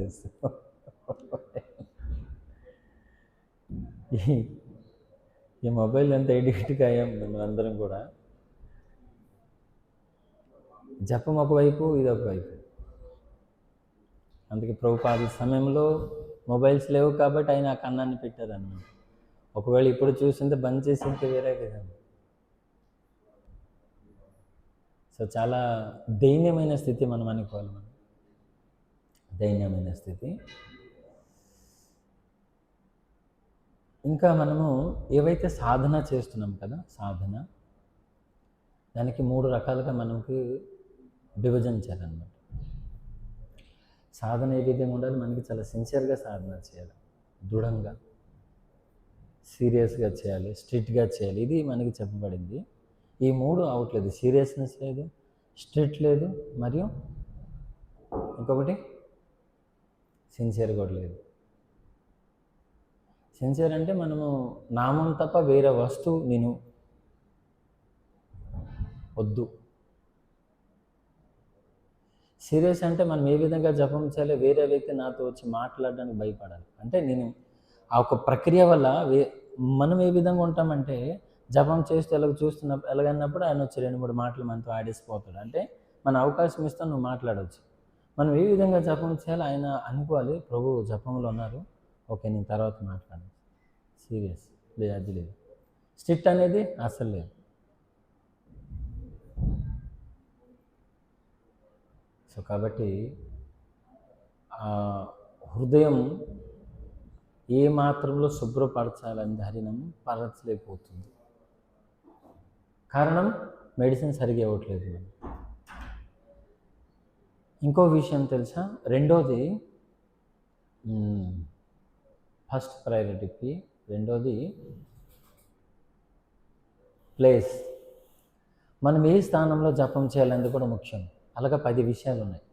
ఈ మొబైల్ ఎంత ఎడిక్ట్గా అయ్యాం మనందరం కూడా. జపం ఒకవైపు, ఇది ఒకవైపు. అందుకే ప్రభుపాదుల సమయంలో మొబైల్స్ లేవు కాబట్టి ఆయన ఆ కన్నాన్ని పెట్టారన్నమాట. ఒకవేళ ఇప్పుడు చూసింటే బంద్ చేసి ఇంకా వేరే కదా. సో చాలా దైన్యమైన స్థితి మనం అనుకోవాలి. మనం దైన్యమైన స్థితి. ఇంకా మనము ఏవైతే సాధన చేస్తున్నాం కదా, సాధన దానికి 3 రకాలుగా మనకి విభజించారన్నమాట. సాధన ఏ విధంగా ఉండాలి? మనకి చాలా సిన్సియర్గా సాధన చేయాలి, దృఢంగా సీరియస్గా చేయాలి, స్ట్రిక్ట్గా చేయాలి. ఇది మనకి చెప్పబడింది. ఈ 3 అవట్లేదు. సీరియస్నెస్ లేదు, స్ట్రిక్ట్ లేదు, మరియు ఇంకొకటి సిన్సియర్ కూడా లేదు. సిన్సియర్ అంటే మనము నామం తప్ప వేరే వస్తువు నేను వద్దు. సీరియస్ అంటే మనం ఏ విధంగా జపం చేయాలి, వేరే వ్యక్తి నాతో వచ్చి మాట్లాడడానికి భయపడాలి. అంటే నేను ఆ ఒక ప్రక్రియ వల్ల మనం ఏ విధంగా ఉంటామంటే జపం చేస్తూ ఎలాగన్నప్పుడు ఆయన వచ్చి 2-3 మాటలు మనతో ఆడేసిపోతాడు. అంటే మన అవకాశం ఇస్తాను, నువ్వు మాట్లాడవచ్చు. మనం ఏ విధంగా జపం చేయాలి ఆయన అనుకోవాలి. ప్రభు జపంలో ఉన్నారు, ఓకే నేను తర్వాత మాట్లాడాలి. సీరియస్ లేదు, అది లేదు. స్ట్రిక్ట్ అనేది అసలు లేదు. సో కాబట్టి హృదయం ఏ మాత్రంలో శుభ్రపరచాలని హరినం పరచలేకపోతుంది. కారణం మెడిసిన్ సరిగా ఇవ్వట్లేదు. ఇంకో విషయం తెలుసా? రెండోది ఫస్ట్ ప్రయారిటీకి రెండోది ప్లేస్. మనం ఏ స్థానంలో జపం చేయాలనేది కూడా ముఖ్యం. అలాగా 10 విషయాలు ఉన్నాయి.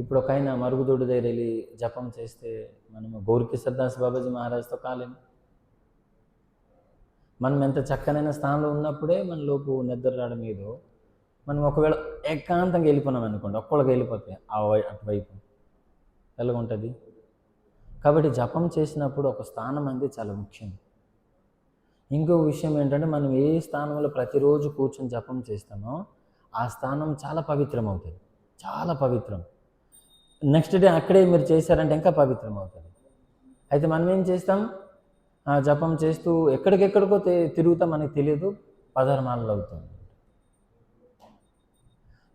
ఇప్పుడు ఒక ఆయన మరుగుదొడ్డు దగ్గర వెళ్ళి జపం చేస్తే మనము గౌరకిశోర్ దాస్ బాబాజీ మహారాజ్తో కాలేము. మనం ఎంత చక్కనైన స్థానంలో ఉన్నప్పుడే మనలోపు నిద్ర రావడం ఏదో, మనం ఒకవేళ ఏకాంతంగా వెళ్ళిపోయినాం అనుకోండి, ఒక్కళ్ళకి వెళ్ళిపోతాయి అటువైపు ఎలాగ ఉంటుంది. కాబట్టి జపం చేసినప్పుడు ఒక స్థానం అనేది చాలా ముఖ్యం. ఇంకో విషయం ఏంటంటే మనం ఏ స్థానంలో ప్రతిరోజు కూర్చొని జపం చేస్తామో ఆ స్థానం చాలా పవిత్రం అవుతుంది, చాలా పవిత్రం. నెక్స్ట్ డే అక్కడే మీరు చేశారంటే ఇంకా పవిత్రం అవుతుంది. అయితే మనం ఏం చేస్తాం? జపం చేస్తూ ఎక్కడికెక్కడికో తిరుగుతాం, మనకి తెలియదు, పదర్మాలలో అవుతుంది.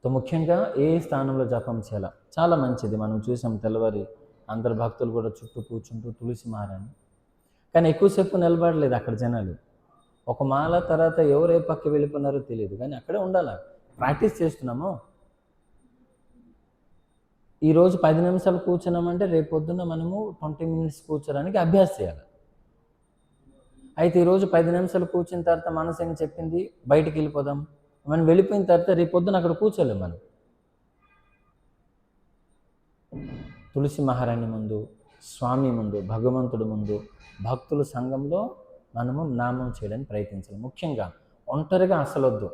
సో ముఖ్యంగా ఏ స్థానంలో జపం చేయాలి చాలా మంచిది. మనం చూసాం తెల్లవారి అందరు భక్తులు కూడా చుట్టూ కూర్చుంటూ తులసి మారని, కానీ ఎక్కువసేపు నిలబడలేదు అక్కడ జనాలు. ఒక మాల తర్వాత ఎవరు ఏ పక్క వెళ్ళిపోయినారో తెలియదు, కానీ అక్కడే ఉండాలి. ప్రాక్టీస్ చేస్తున్నాము. ఈరోజు 10 నిమిషాలు కూర్చున్నామంటే రేపు పొద్దున్న మనము 20 మినిట్స్ కూర్చోడానికి అభ్యాసం చేయాలి. అయితే ఈరోజు 10 నిమిషాలు కూర్చున్న తర్వాత మనసు ఏం చెప్పింది, బయటికి వెళ్ళిపోదాం. మనం వెళ్ళిపోయిన తర్వాత రేపు పొద్దున అక్కడ కూర్చోలేము మనం. తులసి మహారాణి ముందు, స్వామి ముందు, భగవంతుడి ముందు, భక్తుల సంఘంలో మనము నామం చేయడానికి ప్రయత్నించాలి. ముఖ్యంగా ఒంటరిగా అసలొద్దు.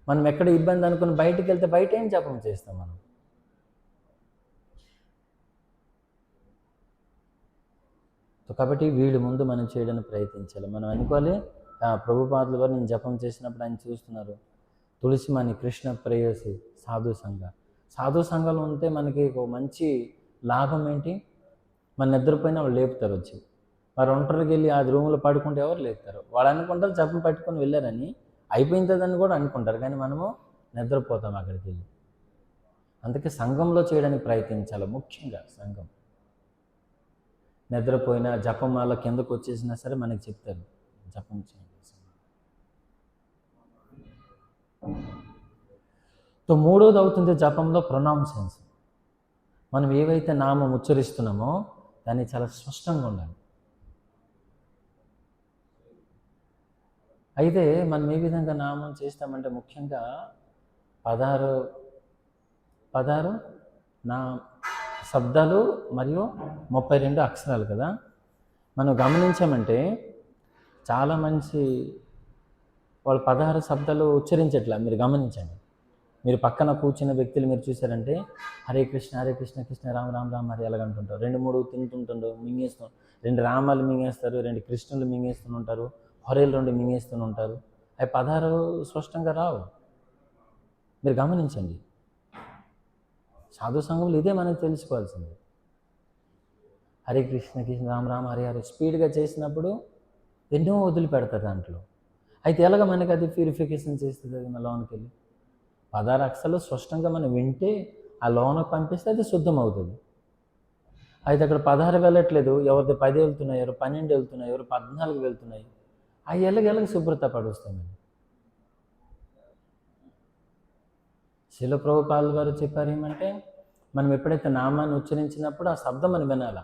మనం ఎక్కడ ఇబ్బంది అనుకుని బయటికి వెళ్తే బయట ఏం జపం చేస్తాం మనం? కాబట్టి వీడి ముందు మనం చేయడానికి ప్రయత్నించాలి. మనం అనుకోవాలి, ప్రభుపాదుల వారు నేను జపం చేసినప్పుడు ఆయన చూస్తున్నారు. తులసిమణి కృష్ణ ప్రేయసి సాధు సంఘంలో ఉంటే మనకి ఒక మంచి లాభం ఏంటి? మన నిద్రపోయినా వాళ్ళు లేపుతారు వచ్చి. మరి ఒంటరికి వెళ్ళి ఆ రూమ్లో పడుకుంటే ఎవరు లేపుతారు? వాళ్ళు అనుకుంటారు జపం పట్టుకొని వెళ్ళారని, అయిపోయిందని కూడా అనుకుంటారు, కానీ మనము నిద్రపోతాం అక్కడికి వెళ్ళి. అందుకే సంఘంలో చేయడానికి ప్రయత్నించాలి. ముఖ్యంగా సంఘం నిద్రపోయినా జపమాల కిందకు వచ్చేసినా సరే మనకి చెప్తారు జపం చేయండి. సో మూడోది అవుతుంది జపంలో ప్రొనౌన్సెన్స్. మనం ఏవైతే నామం ఉచ్చరిస్తున్నామో దాన్ని చాలా స్పష్టంగా ఉండాలి. అయితే మనం ఏ విధంగా నామం చేస్తామంటే ముఖ్యంగా 16 నా శబ్దాలు మరియు 32 అక్షరాలు కదా. మనం గమనించామంటే చాలా మంచి వాళ్ళు 16 శబ్దాలు ఉచ్చరించట్లా. మీరు గమనించండి. మీరు పక్కన కూర్చున్న వ్యక్తులు మీరు చూసారంటే హరే కృష్ణ కృష్ణ రామ రామ రామ హరి ఎలాగంటుంటారు. 2-3 తింటుంటారు, మింగేస్తూ 2 రామాలు మింగేస్తారు, 2 కృష్ణులు మింగేస్తూ ఉంటారు, హొరేలు 2 మింగేస్తూ ఉంటారు. అవి 16 స్పష్టంగా రావు. మీరు గమనించండి. సాధు సంఘంలో ఇదే మనకు తెలుసుకోవాల్సింది. హరే కృష్ణ రామ రామ హరి హరి స్పీడ్గా చేసినప్పుడు ఎన్నో వదిలిపెడతారు దాంట్లో. అయితే ఎలాగ మనకి అది ప్యూరిఫికేషన్ చేస్తుంది? అది మన లోనికి వెళ్ళి 16 అక్షరాలు స్పష్టంగా మనం వింటే ఆ లోనకు పంపిస్తే అది శుద్ధం అవుతుంది. అయితే అక్కడ 16 వెళ్ళట్లేదు, ఎవరిది 10 వెళ్తున్నాయి, ఎవరు 12 వెళ్తున్నాయి, ఎవరు 14 వెళ్తున్నాయి. ఆ ఎలాగెలాగ శుభ్రత పడుస్తామని శిల ప్రభుపాదుల వారు చెప్పారు ఏమంటే, మనం ఎప్పుడైతే నామాన్ని ఉచ్చరించినప్పుడు ఆ శబ్దం మనం వినాలి.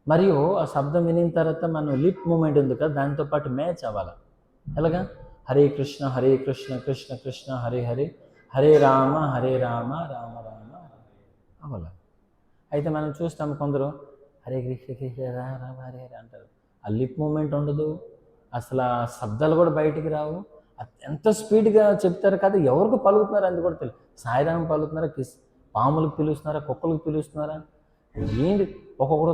మరియు ఆ శబ్దం వినిన తర్వాత మనం లిప్ మూమెంట్ ఉంది కదా, దాంతోపాటు మ్యాచ్ అవ్వాలి. ఎలాగా? హరే కృష్ణ కృష్ణ కృష్ణ హరే హరే హరే రామ రామ రామ అవ్వాలి. అయితే మనం చూస్తాం కొందరు హరే కృష్ణ రామ హరే హరే అంటారు. ఆ లిప్ మూమెంట్ ఉండదు, అసలు ఆ శబ్దాలు కూడా బయటికి రావు. ఎంత స్పీడ్గా చెప్తారు కదా, ఎవరికి పలుకుతున్నారు అది కూడా తెలియదు. సాయిరాం పలుకుతున్నారా, పాములకు పిలుస్తున్నారా, కుక్కలకు పిలుస్తున్నారా, ఏంటి? ఒక్కొక్కడు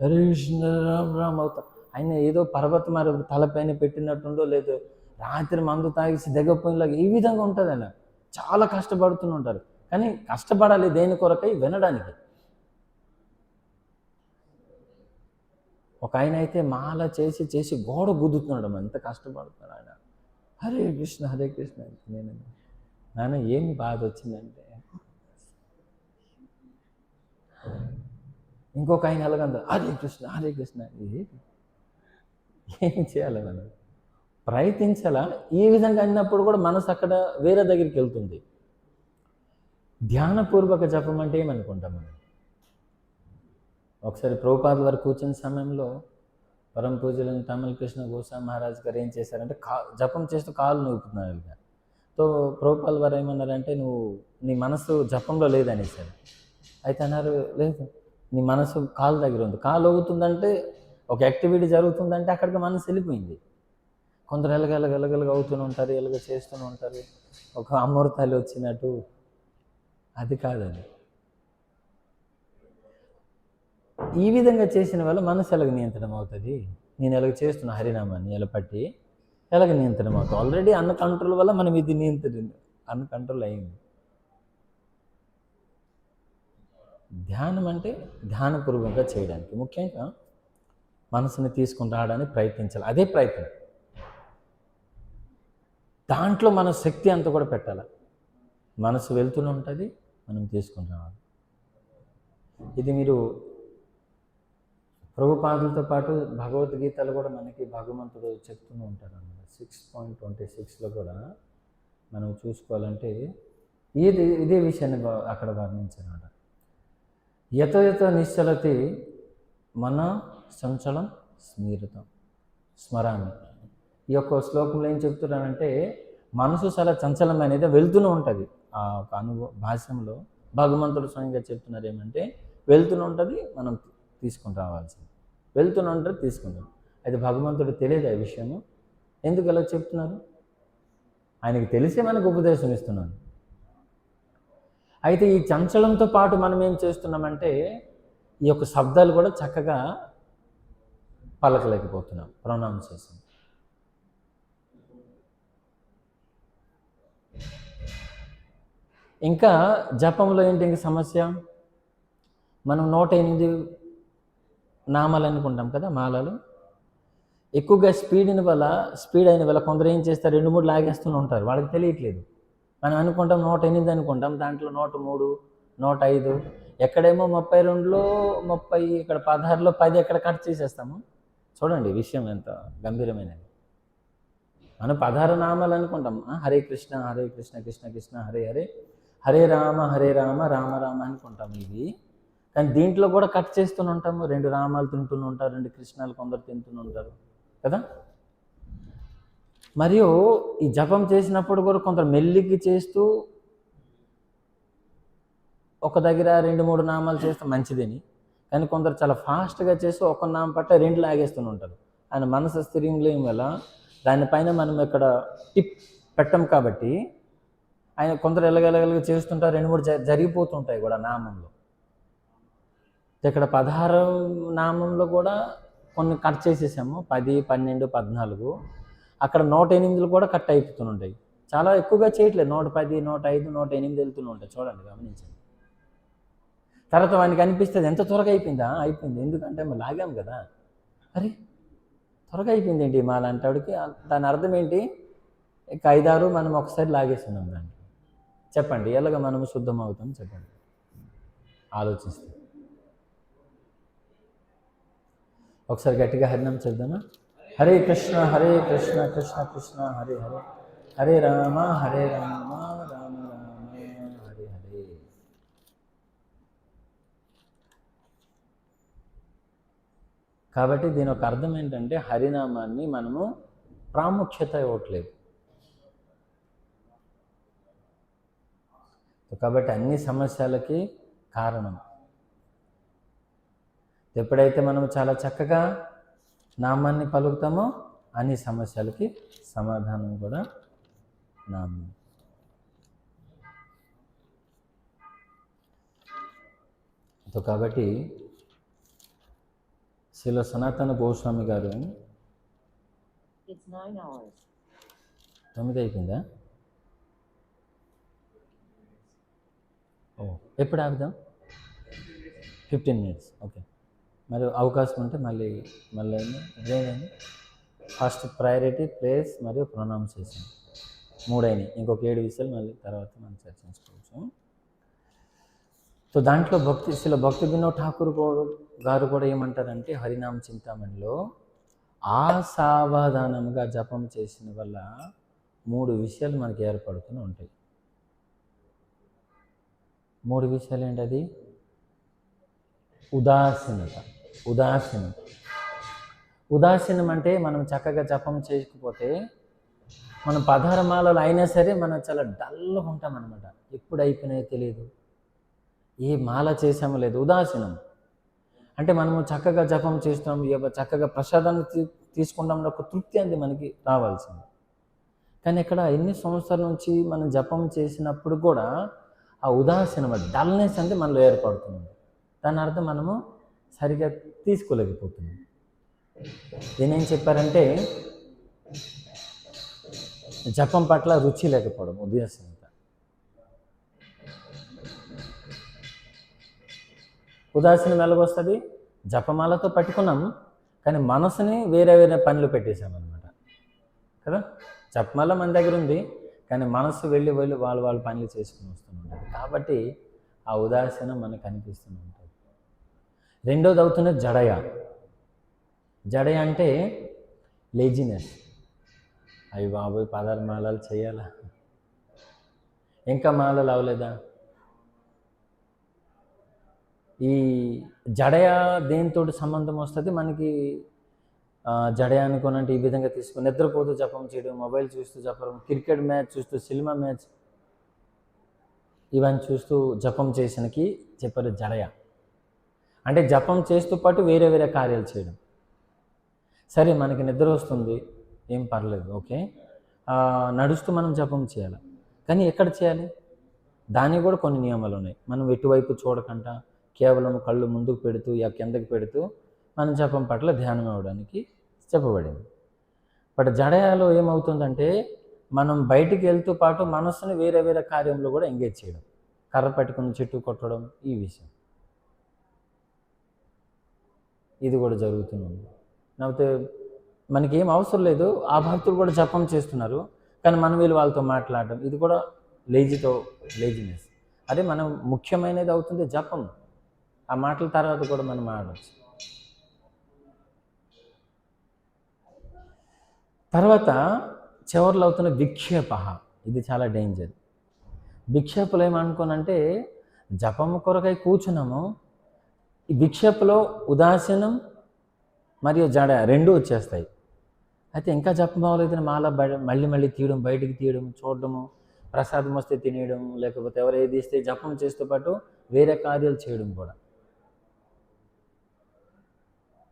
హరే కృష్ణ రామ రామ అవుతా. ఆయన ఏదో పర్వతం మరి తలపైన పెట్టినట్టుండో లేదో రాత్రి మందు తాగేసి దిగపోయినలాగా ఈ విధంగా ఉంటుంది. ఆయన చాలా కష్టపడుతూ ఉంటారు. కానీ కష్టపడాలి దేని కొరకై? వినడానికి. ఒక ఆయన అయితే మాల చేసి చేసి గోడ గుద్దుతున్నాడు. ఎంత కష్టపడుతున్నాడు ఆయన. హరే కృష్ణ నేను నాన్న ఏమి బాధ వచ్చిందంటే, ఇంకొక ఆయన ఎలాగందా హరే కృష్ణ ఏం చేయాలి? మనం ప్రయత్నించాలా? ఈ విధంగా అన్నప్పుడు కూడా మనసు అక్కడ వేరే దగ్గరికి వెళ్తుంది. ధ్యానపూర్వక జపం అంటే ఏమనుకుంటాం మనం? ఒకసారి ప్రభుపాదుల వారు కూర్చున్న సమయంలో పరమ పూజలను తమిళ కృష్ణ గోస్వామి మహారాజ్ గారు ఏం చేశారంటే జపం చేస్తూ కాళ్ళు నూపుతున్నారు. సో ప్రభుపాదుల వారు ఏమన్నారంటే, నీ మనసు జపంలో లేదనేసారు. అయితే అన్నారు, లేదు నీ మనసు కాలు దగ్గర ఉంది. కాలు అవుతుందంటే ఒక యాక్టివిటీ జరుగుతుందంటే అక్కడికి మనసు వెళ్ళిపోయింది. కొందరు ఎలగెలగెలగెలగ అవుతూనే ఉంటారు, ఎలాగ చేస్తూనే ఉంటారు, ఒక అమృతాలు వచ్చినట్టు. అది కాదండి. ఈ విధంగా చేసిన వల్ల మనసు ఎలాగ నియంత్రణ అవుతుంది? నేను ఎలాగ చేస్తున్నా హరినామాన్ని ఎలా పట్టి ఎలాగ నియంత్రణ అవుతుంది? ఆల్రెడీ అన్న కంట్రోల్ వల్ల మనం ఇది అన్న కంట్రోల్ అయింది. ధ్యానం అంటే ధ్యానపూర్వకంగా చేయడానికి ముఖ్యంగా మనసుని తీసుకుని రావడానికి ప్రయత్నించాలి. అదే ప్రయత్నం. దాంట్లో మన శక్తి అంతా కూడా పెట్టాలి. మనసు వెళ్తూనే ఉంటుంది, మనం తీసుకుని రావాలి. ఇది మీరు ప్రభుపాదులతో పాటు భగవద్గీతలు కూడా మనకి భగవంతుడు చెప్తూనే ఉంటారు అన్నమాట. 6.26లో కూడా మనం చూసుకోవాలంటే ఇదే విషయాన్ని అక్కడ వర్ణించారన్నమాట. యత యత నిశ్చలతే మన సంచలం స్మరామి. ఈ యొక్క శ్లోకంలో ఏం చెప్తున్నానంటే మనసు చాలా చంచలమైనది, వెళ్తూనే ఉంటుంది. ఆ ఒక భాష్యంలో భగవంతుడు స్వయంగా చెప్తున్నారు ఏమంటే వెళ్తూనే ఉంటుంది, మనం తీసుకుని రావాల్సింది. వెళ్తూనే ఉంటుంది, తీసుకుంటాం. అయితే భగవంతుడు తెలియదు ఆ విషయము. ఎందుకు అలా చెప్తున్నారు? ఆయనకి తెలిసే మనకు ఉపదేశం ఇస్తున్నాను. అయితే ఈ చంచలంతో పాటు మనం ఏం చేస్తున్నామంటే ఈ యొక్క శబ్దాలు కూడా చక్కగా పలకలేకపోతున్నాం, ప్రొనౌన్సియేషన్. ఇంకా జపంలో ఏంటి ఇంక సమస్య? మనం 108 నామాలు అనుకుంటాం కదా, మాలలు. ఎక్కువగా స్పీడ్ అయిన వల్ల కొందరు ఏం చేస్తారు, 2-3 లాగేస్తూనే ఉంటారు, వాళ్ళకి తెలియట్లేదు. మనం అనుకుంటాం 108 అనుకుంటాం, దాంట్లో 103, 105, ఎక్కడేమో 32లో 30, ఇక్కడ 16లో 10 ఎక్కడ కట్ చేసేస్తాము. చూడండి విషయం ఎంత గంభీరమైనది. మనం 16 నామాలు అనుకుంటాం, హరే కృష్ణ హరే కృష్ణ కృష్ణ కృష్ణ హరే హరే, హరే రామ రామ రామ అనుకుంటాం ఇవి. కానీ దీంట్లో కూడా కట్ చేస్తూనే ఉంటాము. 2 రామాలు తింటూనే ఉంటారు, 2 కృష్ణాలు కొందరు తింటూనే ఉంటారు కదా. మరియు ఈ జపం చేసినప్పుడు కూడా కొందరు మెల్లికి చేస్తూ ఒక దగ్గర 2-3 నామాలు చేస్తే మంచిదని, కానీ కొందరు చాలా ఫాస్ట్గా చేస్తూ ఒక నామం పట్ల 2 లాగేస్తూనే ఉంటారు. ఆయన మనసు స్థిరంలేం వల్ల దానిపైన మనం ఇక్కడ టిప్ పెట్టం కాబట్టి ఆయన కొందరు ఎలగెలగలుగా చేస్తుంటారు, 2-3 జరిగిపోతుంటాయి కూడా నామంలో. ఇక్కడ 16 నామంలో కూడా కొన్ని కట్ చేసేసాము, 10, 12, 14. అక్కడ 108 కూడా కట్ అయిపోతుంటాయి. చాలా ఎక్కువగా చేయట్లేదు, 110, 105, 108 వెళ్తూనే ఉంటాయి. చూడండి, గమనించండి. తర్వాత వానికి అనిపిస్తుంది ఎంత త్వరగా అయిపోయింది. ఎందుకంటే మనం లాగాం కదా, అరే త్వరగా అయిపోయింది ఏంటి మా లాంటి వాడికి. దాని అర్థం ఏంటి? ఇక 5-6 మనం ఒకసారి లాగేస్తున్నాం దాన్ని. చెప్పండి, ఎలాగ మనము శుద్ధం అవుతాం చెప్పండి, ఆలోచిస్తే. ఒకసారి గట్టిగా హరినామం చెప్దామా? హరే కృష్ణ కృష్ణ కృష్ణ హరే హరే, హరే రామ రామ రామ హరే హరే. కాబట్టి దీని ఒక అర్థం ఏంటంటే హరినామాన్ని మనము ప్రాముఖ్యత ఇవ్వట్లేదు. కాబట్టి అన్ని సమస్యలకి కారణం. ఎప్పుడైతే మనం చాలా చక్కగా నామాన్ని పలుకుతామో అన్ని సమస్యలకి సమాధానం కూడా నామం. కాబట్టి శ్రీల సనాతన గోస్వామి గారు 9 అయిపోయిందా? ఎప్పుడు ఆపుదాం? 15 minutes. ఓకే, మరి అవకాశం ఉంటే మళ్ళీ ఇదేంటండి ఫస్ట్ ప్రయారిటీ, ప్లేస్ మరియు ప్రొనౌన్సియేషన్ 3 అయినాయి. ఇంకొక 7 విషయాలు మళ్ళీ తర్వాత మనం చర్చించుకోవచ్చు. సో దాంట్లో భక్తి వినోద్ ఠాకూర్ గారు కూడా ఏమంటారంటే హరినామ చింతామణిలో అసావధానంగా జపం చేసిన వల్ల 3 విషయాలు మనకి ఏర్పడుతూనే ఉంటాయి. 3 విషయాలు ఏంటది? ఉదాసీనం అంటే మనం చక్కగా జపం చేయకపోతే మనం 16 మాలలు అయినా సరే మనం చాలా డల్గా ఉంటాం అన్నమాట. ఎప్పుడు అయిపోయినాయో తెలియదు, ఏ మాల చేసామో లేదు. ఉదాసీనం అంటే మనము చక్కగా జపం చేస్తాం, చక్కగా ప్రసాదాన్ని తీసుకుంటాం, ఒక తృప్తి అంది మనకి రావాల్సింది. కానీ ఇక్కడ ఎన్ని సంవత్సరాల నుంచి మనం జపం చేసినప్పుడు కూడా ఆ ఉదాసీనం, డల్నెస్ అంటే మనలో ఏర్పడుతుంది. దాని అర్థం మనము సరిగా తీసుకోలేకపోతున్నాం. నేనేం చెప్పారంటే జపం పట్ల రుచి లేకపోవడం, ఉదాసీనత. ఉదాసీనం ఎలాగొస్తుంది? జపమాలతో పట్టుకున్నాం కానీ మనసుని వేరే పనులు పెట్టేశామన్నమాట కదా. జపమాల మన దగ్గర ఉంది కానీ మనసు వెళ్ళి వాళ్ళ పనులు చేసుకుని వస్తుంటారు. కాబట్టి ఆ ఉదాసీనం మనకు అనిపిస్తూ ఉంటుంది. రెండోది అవుతున్నది జడయ అంటే లేజినెస్. అవి బాబోయ్ 16 మాలలు చేయాలా, ఇంకా మాలలు అవలేదా? ఈ జడయ దేనితోటి సంబంధం వస్తుంది మనకి? జడయ అనుకోనంటే ఈ విధంగా తీసుకుని నిద్రపోతూ జపం చేయడం, మొబైల్ చూస్తూ జపం, క్రికెట్ మ్యాచ్ చూస్తూ, సినిమా మ్యాచ్ ఇవన్నీ చూస్తూ జపం చేసినకి చెప్పారు జడయ. అంటే జపం చేస్తూ పాటు వేరే వేరే కార్యాలు చేయడం. సరే, మనకి నిద్ర వస్తుంది, ఏం పర్లేదు, ఓకే, నడుస్తూ మనం జపం చేయాలి. కానీ ఎక్కడ చేయాలి? దానికి కూడా కొన్ని నియమాలు ఉన్నాయి. మనం ఎటువైపు చూడకుండా కేవలం కళ్ళు ముందుకు పెడుతూ కిందకి పెడుతూ మనం జపం పట్ల ధ్యానం అవ్వడానికి చెప్పబడింది. బట్ జడయాలో ఏమవుతుందంటే మనం బయటికి వెళ్తూ పాటు మనస్సుని వేరే వేరే కార్యంలో కూడా ఎంగేజ్ చేయడం, కర్ర పట్టుకుని చెట్టు కొట్టడం, ఈ విషయం ఇది కూడా జరుగుతుంది. లేకపోతే మనకి ఏం అవసరం లేదు, ఆ భక్తులు కూడా జపం చేస్తున్నారు, కానీ మనం వీళ్ళు వాళ్ళతో మాట్లాడడం, ఇది కూడా లేజినెస్. అదే మనం ముఖ్యమైనది అవుతుంది జపం. ఆ మాటల తర్వాత కూడా మనం ఆడవచ్చు. తర్వాత చివర్లో అవుతున్న విక్షేప, ఇది చాలా డేంజర్. విక్షేపలు ఏమనుకోనంటే జపము కొరకై కూర్చున్నాము, ఈ విక్షేపలో ఉదాసీనం మరియు జడ రెండూ వచ్చేస్తాయి. అయితే ఇంకా జపం అవ్వలేదని మాల మళ్ళీ మళ్ళీ తీయడం, బయటికి తీయడం, చూడడము, ప్రసాదం వస్తే తినేయడం, లేకపోతే ఎవరు ఏది ఇస్తే జపం చేస్తూ పాటు వేరే కార్యాలు చేయడం కూడా.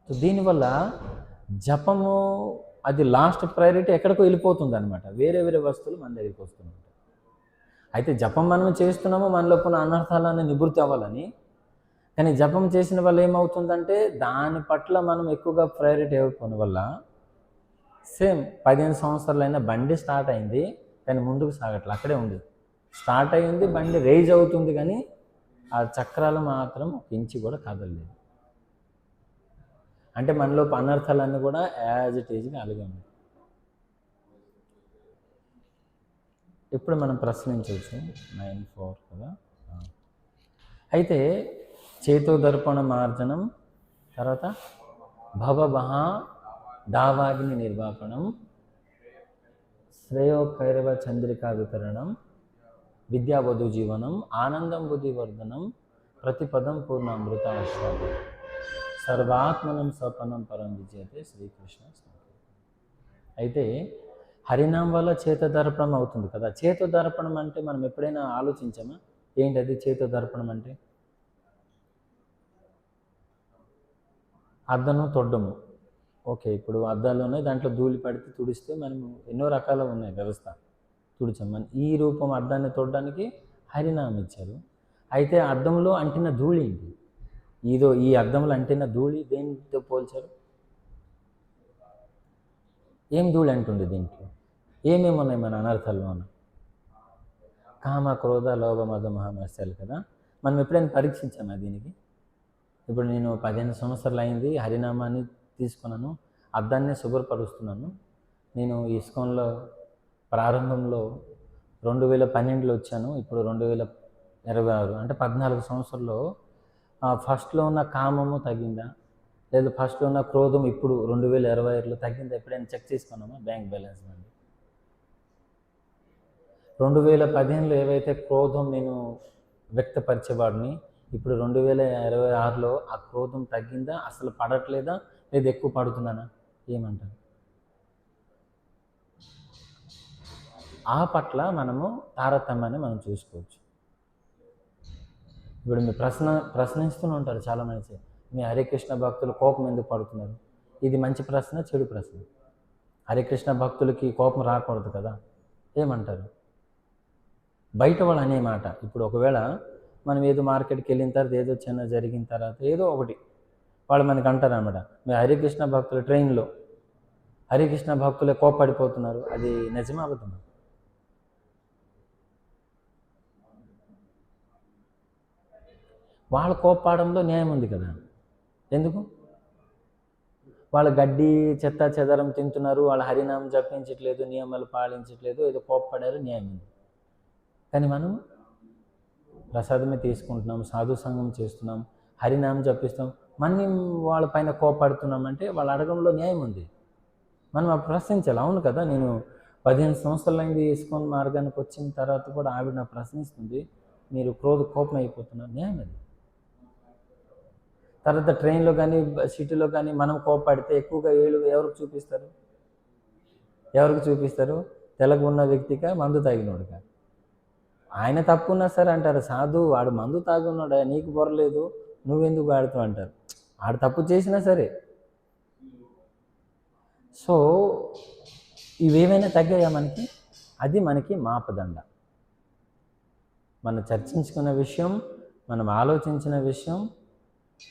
సో దీనివల్ల జపము అది లాస్ట్ ప్రయారిటీ ఎక్కడికో వెళ్ళిపోతుంది అనమాట. వేరే వేరే వస్తువులు మన దగ్గరికి వస్తున్నాయి. అయితే జపం మనం చేస్తున్నాము మనలో ఉన్న అనర్థాలను నివృత్తి అవ్వాలని, కానీ జపం చేసిన వల్ల ఏమవుతుందంటే దాని పట్ల మనం ఎక్కువగా ప్రయారిటీ ఇవ్వకపోవడం వల్ల సేమ్ 15 సంవత్సరాలైనా బండి స్టార్ట్ అయింది కానీ ముందుకు సాగట్లే, అక్కడే ఉంది. స్టార్ట్ అయ్యింది, బండి రేజ్ అవుతుంది, కానీ ఆ చక్రాలు మాత్రం ఒక ఇంచి కూడా కదలలేదు. అంటే మనలో అనర్థాలన్నీ కూడా యాజ్ ఇట్ ఈజ్గా అలాగే ఉంది. ఇప్పుడు మనం ప్రశ్నించవచ్చు 9:4 కదా. అయితే చేతోదర్పణ మార్జనం, తర్వాత భవమహా దావాగ్ని నిర్వాపణం, శ్రేయోకైరవ చంద్రికా వితరణం, విద్యావధు జీవనం, ఆనందం బుద్ధివర్ధనం, ప్రతిపదం పూర్ణ అమృత ఆశ్వాదం, సర్వాత్మనం స్వపనం పరం విజయతే శ్రీకృష్ణ. అయితే హరినామం వల్ల చేతదర్పణం అవుతుంది కదా. చేతదర్పణం అంటే మనం ఎప్పుడైనా ఆలోచించామా? ఏంటి అది చేతదర్పణం అంటే? అద్దము తొడ్డము, ఓకే. ఇప్పుడు అద్దాల్లోనే దాంట్లో ధూళి పడితే తుడిస్తే మనం ఎన్నో రకాలు ఉన్నాయి వ్యవస్థ, తుడిచాం. మన ఈ రూపం అద్దాన్ని తొడడానికి హరినామం ఇచ్చారు. అయితే అద్దంలో అంటిన ధూళి ఏంటి? ఈ అద్దంలో అంటిన ధూళి దేనితో పోల్చారు? ఏం ధూళి అంటుంది దీంట్లో? ఏమేమి ఉన్నాయి మన అనర్థాల్లో? కామ, క్రోధ, లోభ, మద, మహామత్సరాలు కదా. మనం ఎప్పుడైనా పరీక్షించామా దీనికి? ఇప్పుడు నేను 15 సంవత్సరాలు అయింది, హరినామాన్ని తీసుకున్నాను, అద్దాన్ని శుభ్రపరుస్తున్నాను. నేను ఇస్కాన్లో ప్రారంభంలో 2012లో వచ్చాను, ఇప్పుడు 2026, అంటే 14 సంవత్సరాల్లో ఫస్ట్లో ఉన్న కామము తగ్గిందా, లేదా ఫస్ట్లో ఉన్న క్రోధం ఇప్పుడు 2026లో తగ్గిందా? ఎప్పుడైనా చెక్ చేసుకున్నామా బ్యాంక్ బ్యాలెన్స్ నుండి? 2015లో ఏవైతే క్రోధం నేను వ్యక్తపరిచేవాడిని, ఇప్పుడు 2026లో ఆ క్రోధం తగ్గిందా, అసలు పడట్లేదా, లేదా ఎక్కువ పడుతున్నానా? ఏమంటారు? ఆ పట్ల మనము తారతమ్యాన్ని మనం చూసుకోవచ్చు. ఇప్పుడు మీరు ప్రశ్నిస్తూనే ఉంటారు చాలామంది, మీ హరికృష్ణ భక్తులు కోపం ఎందుకు పడుతున్నారు? ఇది మంచి ప్రశ్న, చెడు ప్రశ్న. హరికృష్ణ భక్తులకి కోపం రాకూడదు కదా. ఏమంటారు? బయట వాళ్ళు అనే మాట. ఇప్పుడు ఒకవేళ మనం ఏదో మార్కెట్కి వెళ్ళిన తర్వాత ఏదో చిన్న జరిగిన తర్వాత ఏదో ఒకటి వాళ్ళు మనకి అంటారు అనమాట, మీ హరికృష్ణ భక్తులు ట్రైన్లో హరికృష్ణ భక్తులే కోప్పడిపోతున్నారు. అది నిజమా అబద్ధమా? వాళ్ళ కోప్పడంలో న్యాయం ఉంది కదా. ఎందుకు? వాళ్ళ గడ్డి చెత్త చెదరం తింటున్నారు, వాళ్ళ హరినామం జపించట్లేదు, నియమాలు పాలించట్లేదు, ఏదో కోప్పడారు, న్యాయం ఉంది. కానీ మనం ప్రసాదమే తీసుకుంటున్నాం, సాధు సంఘం చేస్తున్నాం, హరినామం జపిస్తాం, మనం వాళ్ళ పైన కోపడుతున్నామంటే వాళ్ళ అడగంలో న్యాయం ఉంది. మనం ప్రశ్నించాలి. అవును కదా, నేను 15 సంవత్సరాలైంది ఇస్కాన్ మార్గానికి వచ్చిన తర్వాత కూడా ఆవిడ నాకు ప్రశ్నిస్తుంది, మీరు కోపం అయిపోతున్నారు. న్యాయం అది. తర్వాత ట్రైన్లో కానీ సిటీలో కానీ మనం కోపడితే ఎక్కువగా ఎవరికి చూపిస్తారు? తెల్లగా ఉన్న వ్యక్తిగా, మందు తాగినోడుగా. ఆయన తప్పున్నా సరే అంటారు, సాధు వాడు మందు తాగున్నాడా, నీకు బొరలేదు, నువ్వెందుకు వాడుతావు అంటారు. ఆడు తప్పు చేసినా సరే. సో ఇవేమైనా తగ్గాయా మనకి? అది మనకి మాపదండ. మనం చర్చించుకున్న విషయం, మనం ఆలోచించిన విషయం,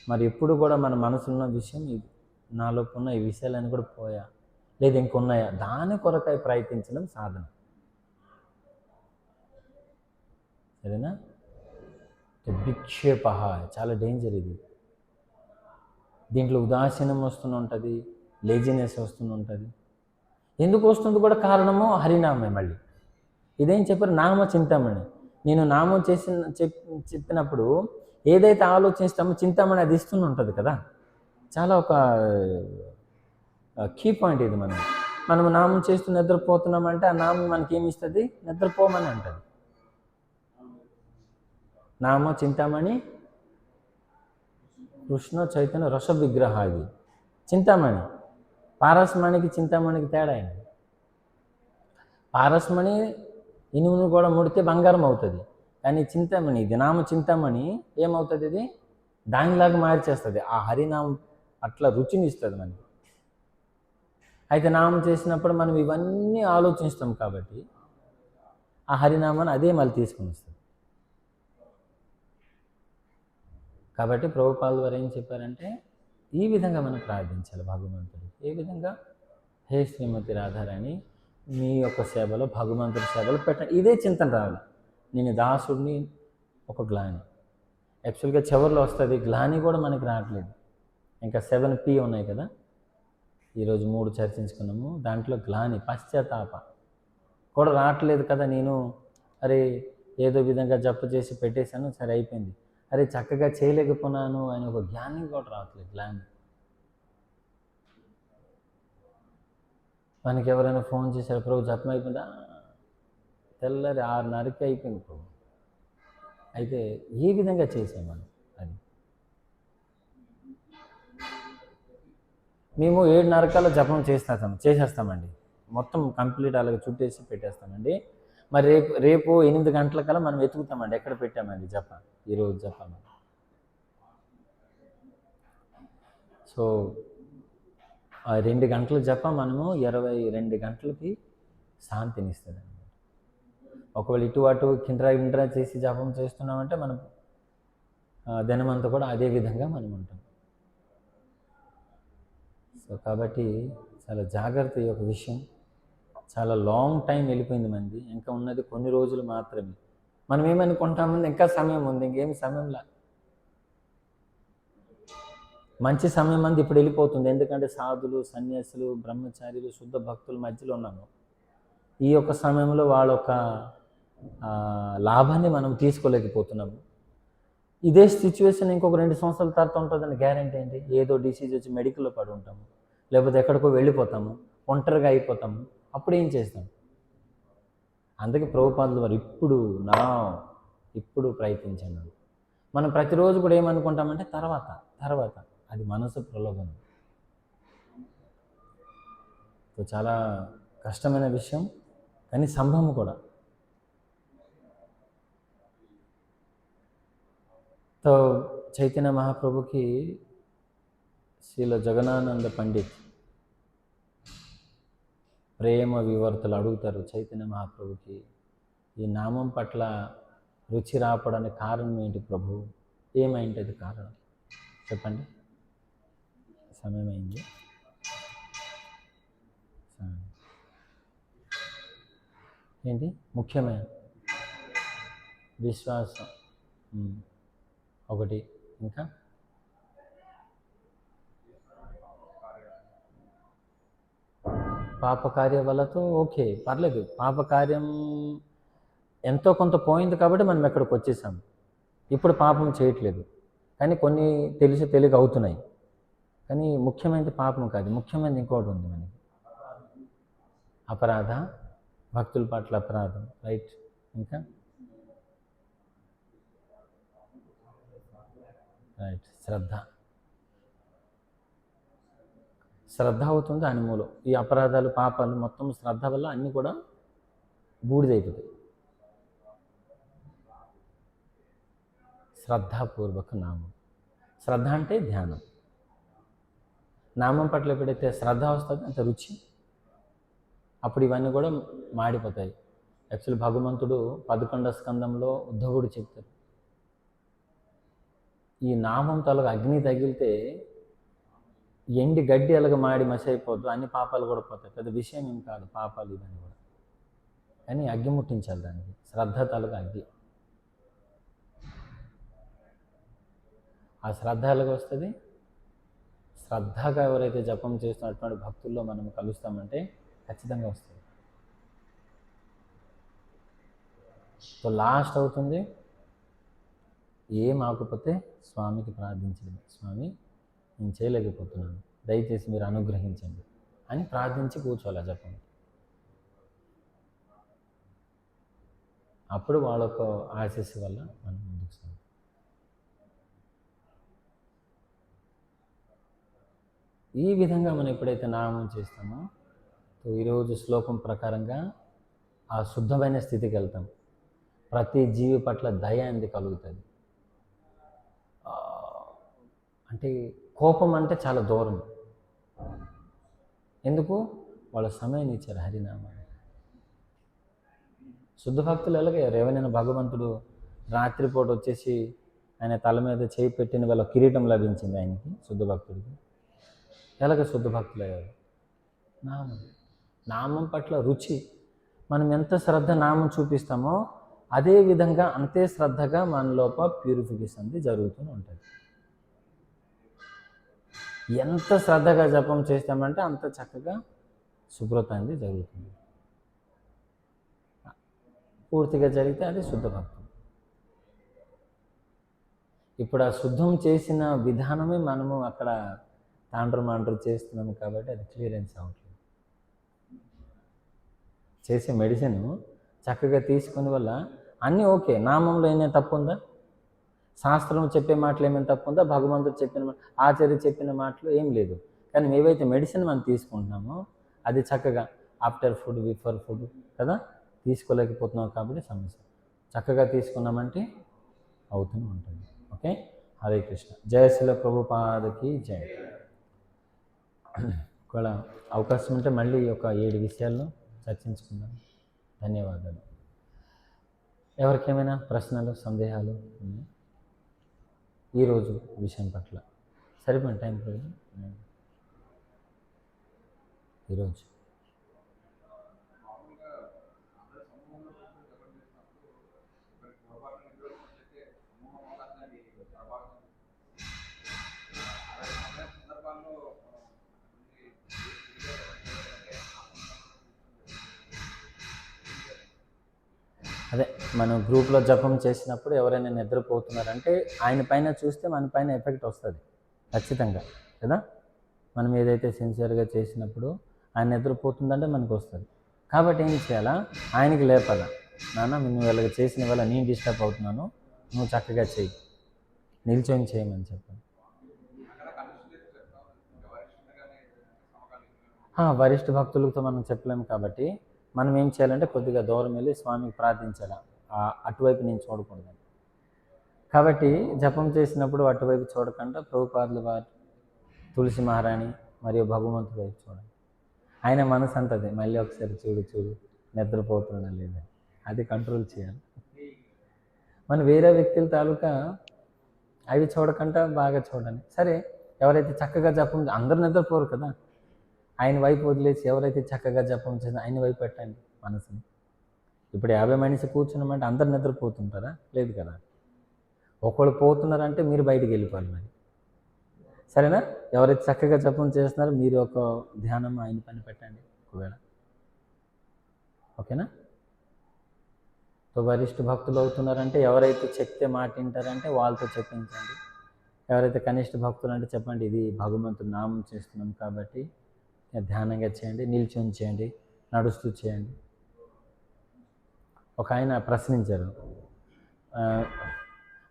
మరి ఎప్పుడు కూడా మన మనసున్న విషయం ఇది. నాలోకున్న ఈ విషయాలన్నీ కూడా పోయా, లేదా ఇంకొన్నాయా, దాని కొరకై ప్రయత్నించడం సాధన. సరేనా? విక్షేప చాలా డేంజర్ ఇది. దీంట్లో ఉదాసీనం వస్తుంటుంది, లేజినెస్ వస్తుంటుంది. ఎందుకు వస్తుంది కూడా కారణము హరినామే. మళ్ళీ ఇదేం చెప్పారు? నామ చింతామణి. నేను నామం చెప్పినప్పుడు ఏదైతే ఆలోచిస్తామో చింతామణి అది ఇస్తుంటుంది కదా. చాలా ఒక కీ పాయింట్ ఇది. మనము నామం చేస్తూ నిద్రపోతున్నామంటే ఆ నామం మనకి ఏమి ఇస్తుంది? నిద్రపోమని అంటుంది. నామ చింతామణి కృష్ణ చైతన్య రస విగ్రహ. ఇది చింతామణి. పారస్మణికి చింతామణికి తేడా అయింది. పారస్మణి ఇనుమును కూడా ముడితే బంగారం అవుతుంది, కానీ చింతామణి, ఇది నామ చింతామణి ఏమవుతుంది? ఇది దానిలాగా మార్చేస్తుంది. ఆ హరినామం అట్లా రుచిని ఇస్తుంది మనకి. అయితే నామం చేసినప్పుడు మనం ఇవన్నీ ఆలోచిస్తాం కాబట్టి ఆ హరినామాన్ని అదే మళ్ళీ తీసుకుని వస్తుంది. కాబట్టి ప్రభుపాదుల వారు ఏం చెప్పారంటే, ఈ విధంగా మనం ప్రార్థించాలి భగవంతుడికి. ఏ విధంగా? హే శ్రీమతి రాధారాణి, మీ యొక్క సేవలో, భగవంతుడి సేవలో పెట్టండి. ఇదే చింతన రావాలి. నేను దాసుడిని, ఒక గ్లాని. యాక్చువల్గా చివరిలో వస్తుంది, గ్లాని కూడా మనకి రావట్లేదు. ఇంకా 7P ఉన్నాయి కదా, ఈరోజు 3 చర్చించుకున్నాము. దాంట్లో గ్లాని, పశ్చాత్తాప కూడా రావట్లేదు కదా. నేను అరే ఏదో విధంగా జప చేసి పెట్టేశాను, సరే అయిపోయింది, అరే చక్కగా చేయలేకపోయినాను అని ఒక జ్ఞానం కూడా రావట్లేదు. గ్లాని. మనకి ఎవరైనా ఫోన్ చేశారు, ప్రభు జపం అయిపోయిందా? తెల్లారి 6:30కి అయిపోయింది ప్రభు. అయితే ఏ విధంగా చేసాం మనం? అది మేము 7:30 జపం చేసేస్తామండి. మొత్తం కంప్లీట్ అలాగే చుట్టేసి పెట్టేస్తామండి. మరి రేపు 8 గంటలకల్లా మనం వెతుకుతామండి ఎక్కడ పెట్టామండి జప, ఈరోజు జపం. సో ఆ 2 గంటల జప మనము 22 గంటలకి శాంతినిస్తుంది అన్నమాట. ఒకవేళ ఇటు అటు కిండ్రా చేసి జపం చేస్తున్నామంటే మనం దినమంతా కూడా అదే విధంగా మనం ఉంటాం. సో కాబట్టి చాలా జాగ్రత్త ఈ యొక్క విషయం. చాలా లాంగ్ టైం వెళ్ళిపోయింది మంది, ఇంకా ఉన్నది కొన్ని రోజులు మాత్రమే. మనం ఏమనుకుంటామంటే ఇంకా సమయం ఉంది, ఇంకేమి సమయంలా. మంచి సమయం అంది ఇప్పుడు వెళ్ళిపోతుంది. ఎందుకంటే సాధులు, సన్యాసులు, బ్రహ్మచారులు, శుద్ధ భక్తుల మధ్యలో ఉన్నాము. ఈ యొక్క సమయంలో వాళ్ళ యొక్క లాభాన్ని మనం తీసుకోలేకపోతున్నాము. ఇదే సిచ్యువేషన్ ఇంకొక 2 సంవత్సరాల తర్వాత ఉంటుందని గ్యారెంటీ ఏంటి? ఏదో డిసీజ్ వచ్చి మెడికల్లో పడి ఉంటాము, లేకపోతే ఎక్కడికో వెళ్ళిపోతాము, ఒంటరిగా అయిపోతాము. అప్పుడు ఏం చేస్తాం? అందుకే ప్రభుపాదుల వారు ఇప్పుడు ప్రయత్నించండి. మనం ప్రతిరోజు కూడా ఏమనుకుంటామంటే తర్వాత అది మనసు ప్రలోభనం. చాలా కష్టమైన విషయం, కానీ సంభవం కూడా. तो చైతన్య మహాప్రభుకి శ్రీల జగన్నానంద పండిత్ ప్రేమ వివర్తలు అడుగుతారు చైతన్య మహాప్రభుకి, ఈ నామం పట్ల రుచి రాపడానికి కారణం ఏంటి ప్రభు? ఏమైంది కారణం చెప్పండి. సమయం అయింది. ఏంటి ముఖ్యమైన విశ్వాసం ఒకటి, ఇంకా పాపకార్య వల్లతో ఓకే పర్లేదు, పాపకార్యం ఎంతో కొంత పోయింది కాబట్టి మనం ఎక్కడికి వచ్చేసాం. ఇప్పుడు పాపం చేయట్లేదు, కానీ కొన్ని తెలియక అవుతున్నాయి. కానీ ముఖ్యమైనది పాపం కాదు, ముఖ్యమైనది ఇంకోటి ఉంది మనకి, అపరాధ భక్తుల పట్ల అపరాధం, రైట్. ఇంకా రైట్, శ్రద్ధ అవుతుంది దాని మూలం. ఈ అపరాధాలు, పాపాలు మొత్తం శ్రద్ధ వల్ల అన్నీ కూడా బూడిదైపోతాయి. శ్రద్ధాపూర్వక నామం. శ్రద్ధ అంటే ధ్యానం. నామం పట్ల ఎప్పుడైతే శ్రద్ధ వస్తుందో అంత రుచి, అప్పుడు ఇవన్నీ కూడా మాడిపోతాయి. యాక్చువల్లీ భగవంతుడు 11వ స్కందంలో ఉద్ధవుడు చెప్తారు, ఈ నామం తలకు అగ్ని తగిలితే ఎండి గడ్డి అలాగ మాడి మసి అయిపోద్దు, అన్ని పాపాలు కూడా పోతాయి. పెద్ద విషయం ఏం కాదు పాపాలు ఇవన్నీ కూడా, కానీ అగ్గి ముట్టించాలి దానికి. శ్రద్ధ తలకు అగ్గి. ఆ శ్రద్ధ ఎలాగ వస్తుంది? శ్రద్ధగా ఎవరైతే జపం చేస్తున్నటువంటి భక్తుల్లో మనం కలుస్తామంటే ఖచ్చితంగా వస్తుంది. సో లాస్ట్ అవుతుంది ఏం ఆకపోతే స్వామికి ప్రార్థించడం, స్వామి నేను చేయలేకపోతున్నాను, దయచేసి మీరు అనుగ్రహించండి అని ప్రార్థించి కూర్చోవాలి జపం. అప్పుడు వాళ్ళొక ఆశీస్సు వల్ల మనం ముందుకు సాగుతాం. ఈ విధంగా మనం ఎప్పుడైతే నామం చేస్తామో ఈరోజు శ్లోకం ప్రకారంగా ఆ శుద్ధమైన స్థితికి వెళ్తాం. ప్రతి జీవి పట్ల దయ అనేది కలుగుతుంది. అంటే కోపం అంటే చాలా దూరం. ఎందుకు? వాళ్ళ సమయాన్ని ఇచ్చారు హరినామాన్ని. శుద్ధ భక్తులు ఎలాగయ్యారు? ఎవరైనా భగవంతుడు రాత్రిపూట వచ్చేసి ఆయన తల మీద చేయి పెట్టిన వాళ్ళ కిరీటం లభించింది ఆయనకి, శుద్ధ భక్తుడికి. ఎలాగ శుద్ధ భక్తులు అయ్యారు? నామం పట్ల రుచి. మనం ఎంత శ్రద్ధ నామం చూపిస్తామో అదే విధంగా అంతే శ్రద్ధగా మన లోపల ప్యూరిఫికేషన్ అనేది జరుగుతూ ఉంటుంది. ఎంత శ్రద్ధగా జపం చేస్తామంటే అంత చక్కగా శుభ్రత అనేది జరుగుతుంది. పూర్తిగా జరిగితే అది శుద్ధ భక్తి. ఇప్పుడు ఆ శుద్ధం చేసిన విధానమే మనము అక్కడ తాండ్రు చేస్తున్నాము కాబట్టి అది క్లియరెన్స్ అవ్వట్లేదు. చేసే మెడిసిన్ చక్కగా తీసుకునే వల్ల అన్నీ ఓకే. నామంలో ఏమైనా తప్పు ఉందా? శాస్త్రం చెప్పే మాటలు ఏమైనా తప్పు ఉందా? భగవంతుడు చెప్పిన ఆచార్య చెప్పిన మాటలు ఏం లేదు. కానీ ఏవైతే మెడిసిన్ మనం తీసుకుంటున్నామో అది చక్కగా ఆఫ్టర్ ఫుడ్ బిఫోర్ ఫుడ్ కదా తీసుకోలేకపోతున్నాం కాబట్టి సమస్య. చక్కగా తీసుకున్నామంటే అవుతూనే ఉంటుంది. ఓకే, హరే కృష్ణ. జయ శ్రీల ప్రభుపాదకి జయ. ఒకవేళ అవకాశం ఉంటే మళ్ళీ ఒక 7 విషయాల్లో చర్చించుకుందాం. ధన్యవాదాలు. ఎవరికేమైనా ప్రశ్నలు, సందేహాలు ఉన్నాయి ఈరోజు విషయం పట్ల? సరిపోయిన టైం రోజు ఈరోజు అదే మనం గ్రూప్లో జపం చేసినప్పుడు ఎవరైనా నిద్రపోతున్నారంటే ఆయన పైన చూస్తే మన పైన ఎఫెక్ట్ వస్తుంది ఖచ్చితంగా కదా. మనం ఏదైతే సిన్సియర్గా చేసినప్పుడు ఆయన నిద్రపోతుందంటే మనకు వస్తుంది. కాబట్టి ఏం చేయాలా? ఆయనకి లేపాలా, నాన్న నువ్వు ఇలాగ చేసిన వల్ల నేను డిస్టర్బ్ అవుతున్నాను, నువ్వు చక్కగా చేయి, నిల్చొని చేయమని చెప్పాలి. వరిష్ఠ భక్తులతో మనం చెప్పలేము కాబట్టి మనం ఏం చేయాలంటే కొద్దిగా దూరం వెళ్ళి స్వామికి ప్రార్థించాలి, అటువైపు నేను చూడకూడదు. కాబట్టి జపం చేసినప్పుడు అటువైపు చూడకుండా ప్రభుపాదుల వారు, తులసి మహారాణి మరియు భగవంతుడి వైపు చూడాలి. ఆయన మనసు అంటది మళ్ళీ ఒకసారి చూడు నిద్రపోతున్నా లేదా, అది కంట్రోల్ చేయాలి. మనం వేరే వ్యక్తుల తాలూకా అవి చూడకుండా బాగా చూడాలి. సరే, ఎవరైతే చక్కగా జపం, అందరూ నిద్రపోరు కదా, ఆయన వైపు వదిలేసి ఎవరైతే చక్కగా జపం చేసి ఆయన వైపు పెట్టండి మనసుని. ఇప్పుడు 50 మనిషి కూర్చున్నామంటే అందరు నిద్రపోతుంటారా? లేదు కదా. ఒకళ్ళు పోతున్నారంటే మీరు బయటికి వెళ్ళిపోవాలి మరి, సరేనా? ఎవరైతే చక్కగా జపం చేస్తున్నారో మీరు ఒక ధ్యానం ఆయన పని పెట్టండి ఒకవేళ, ఓకేనా? సో వరిష్ఠ భక్తులు అవుతున్నారంటే ఎవరైతే చెప్తే మాట వింటారంటే వాళ్ళతో చెప్పించండి. ఎవరైతే కనిష్ట భక్తులు అంటే చెప్పండి, ఇది భగవంతుడు నామం చేస్తున్నాం కాబట్టి ధ్యానంగా చేయండి, నిల్చొని చేయండి, నడుస్తూ చేయండి. ఒక ఆయన ప్రశ్నించారు, ఆ,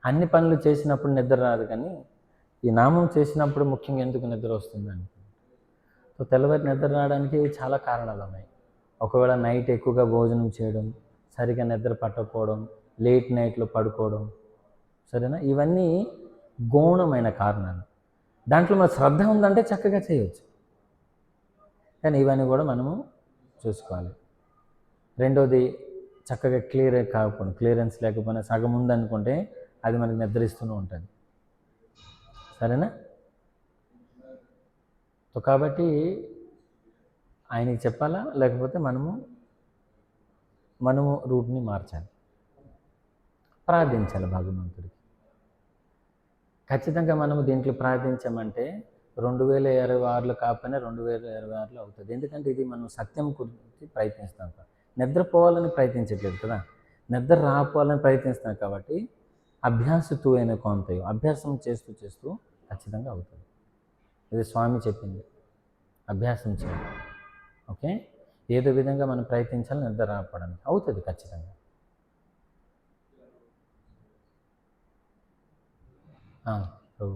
అన్ని పనులు చేసినప్పుడు నిద్ర రాదు కానీ ఈ నామం చేసినప్పుడు ముఖ్యంగా ఎందుకు నిద్ర వస్తుందని. సో తెల్లవారి నిద్ర రావడానికి చాలా కారణాలు ఉన్నాయి. ఒకవేళ నైట్ ఎక్కువగా భోజనం చేయడం, సరిగా నిద్ర పట్టకపోవడం, లేట్ నైట్లో పడుకోవడం, సరేనా, ఇవన్నీ గౌణమైన కారణాలు. దాంట్లో మన శ్రద్ధ ఉందంటే చక్కగా చేయవచ్చు, కానీ ఇవన్నీ కూడా మనము చూసుకోవాలి. రెండోది, చక్కగా క్లియరెన్స్ లేకపోయినా సగం ఉందనుకుంటే అది మనకి నిద్రిస్తూనే ఉంటుంది, సరేనా. సో కాబట్టి ఆయనకి చెప్పాలా, లేకపోతే మనము రూట్ని మార్చాలి, ప్రార్థించాలి భగవంతుడికి. ఖచ్చితంగా మనము దీంట్లో ప్రార్థించామంటే 2026 కాకపోయినా 2026 అవుతుంది. ఎందుకంటే ఇది మనం సత్యం గురించి ప్రయత్నిస్తాం, నిద్రపోవాలని ప్రయత్నించట్లేదు కదా, నిద్ర రాపోవాలని ప్రయత్నిస్తాం. కాబట్టి అభ్యాసతు అయిన కొంతయో అభ్యాసం చేస్తూ చేస్తూ ఖచ్చితంగా అవుతుంది. ఇది స్వామి చెప్పింది, అభ్యాసం చేయాలి. ఓకే, ఏదో విధంగా మనం ప్రయత్నించాలి నిద్ర రాకపోవడానికి, అవుతుంది ఖచ్చితంగా. ప్రభు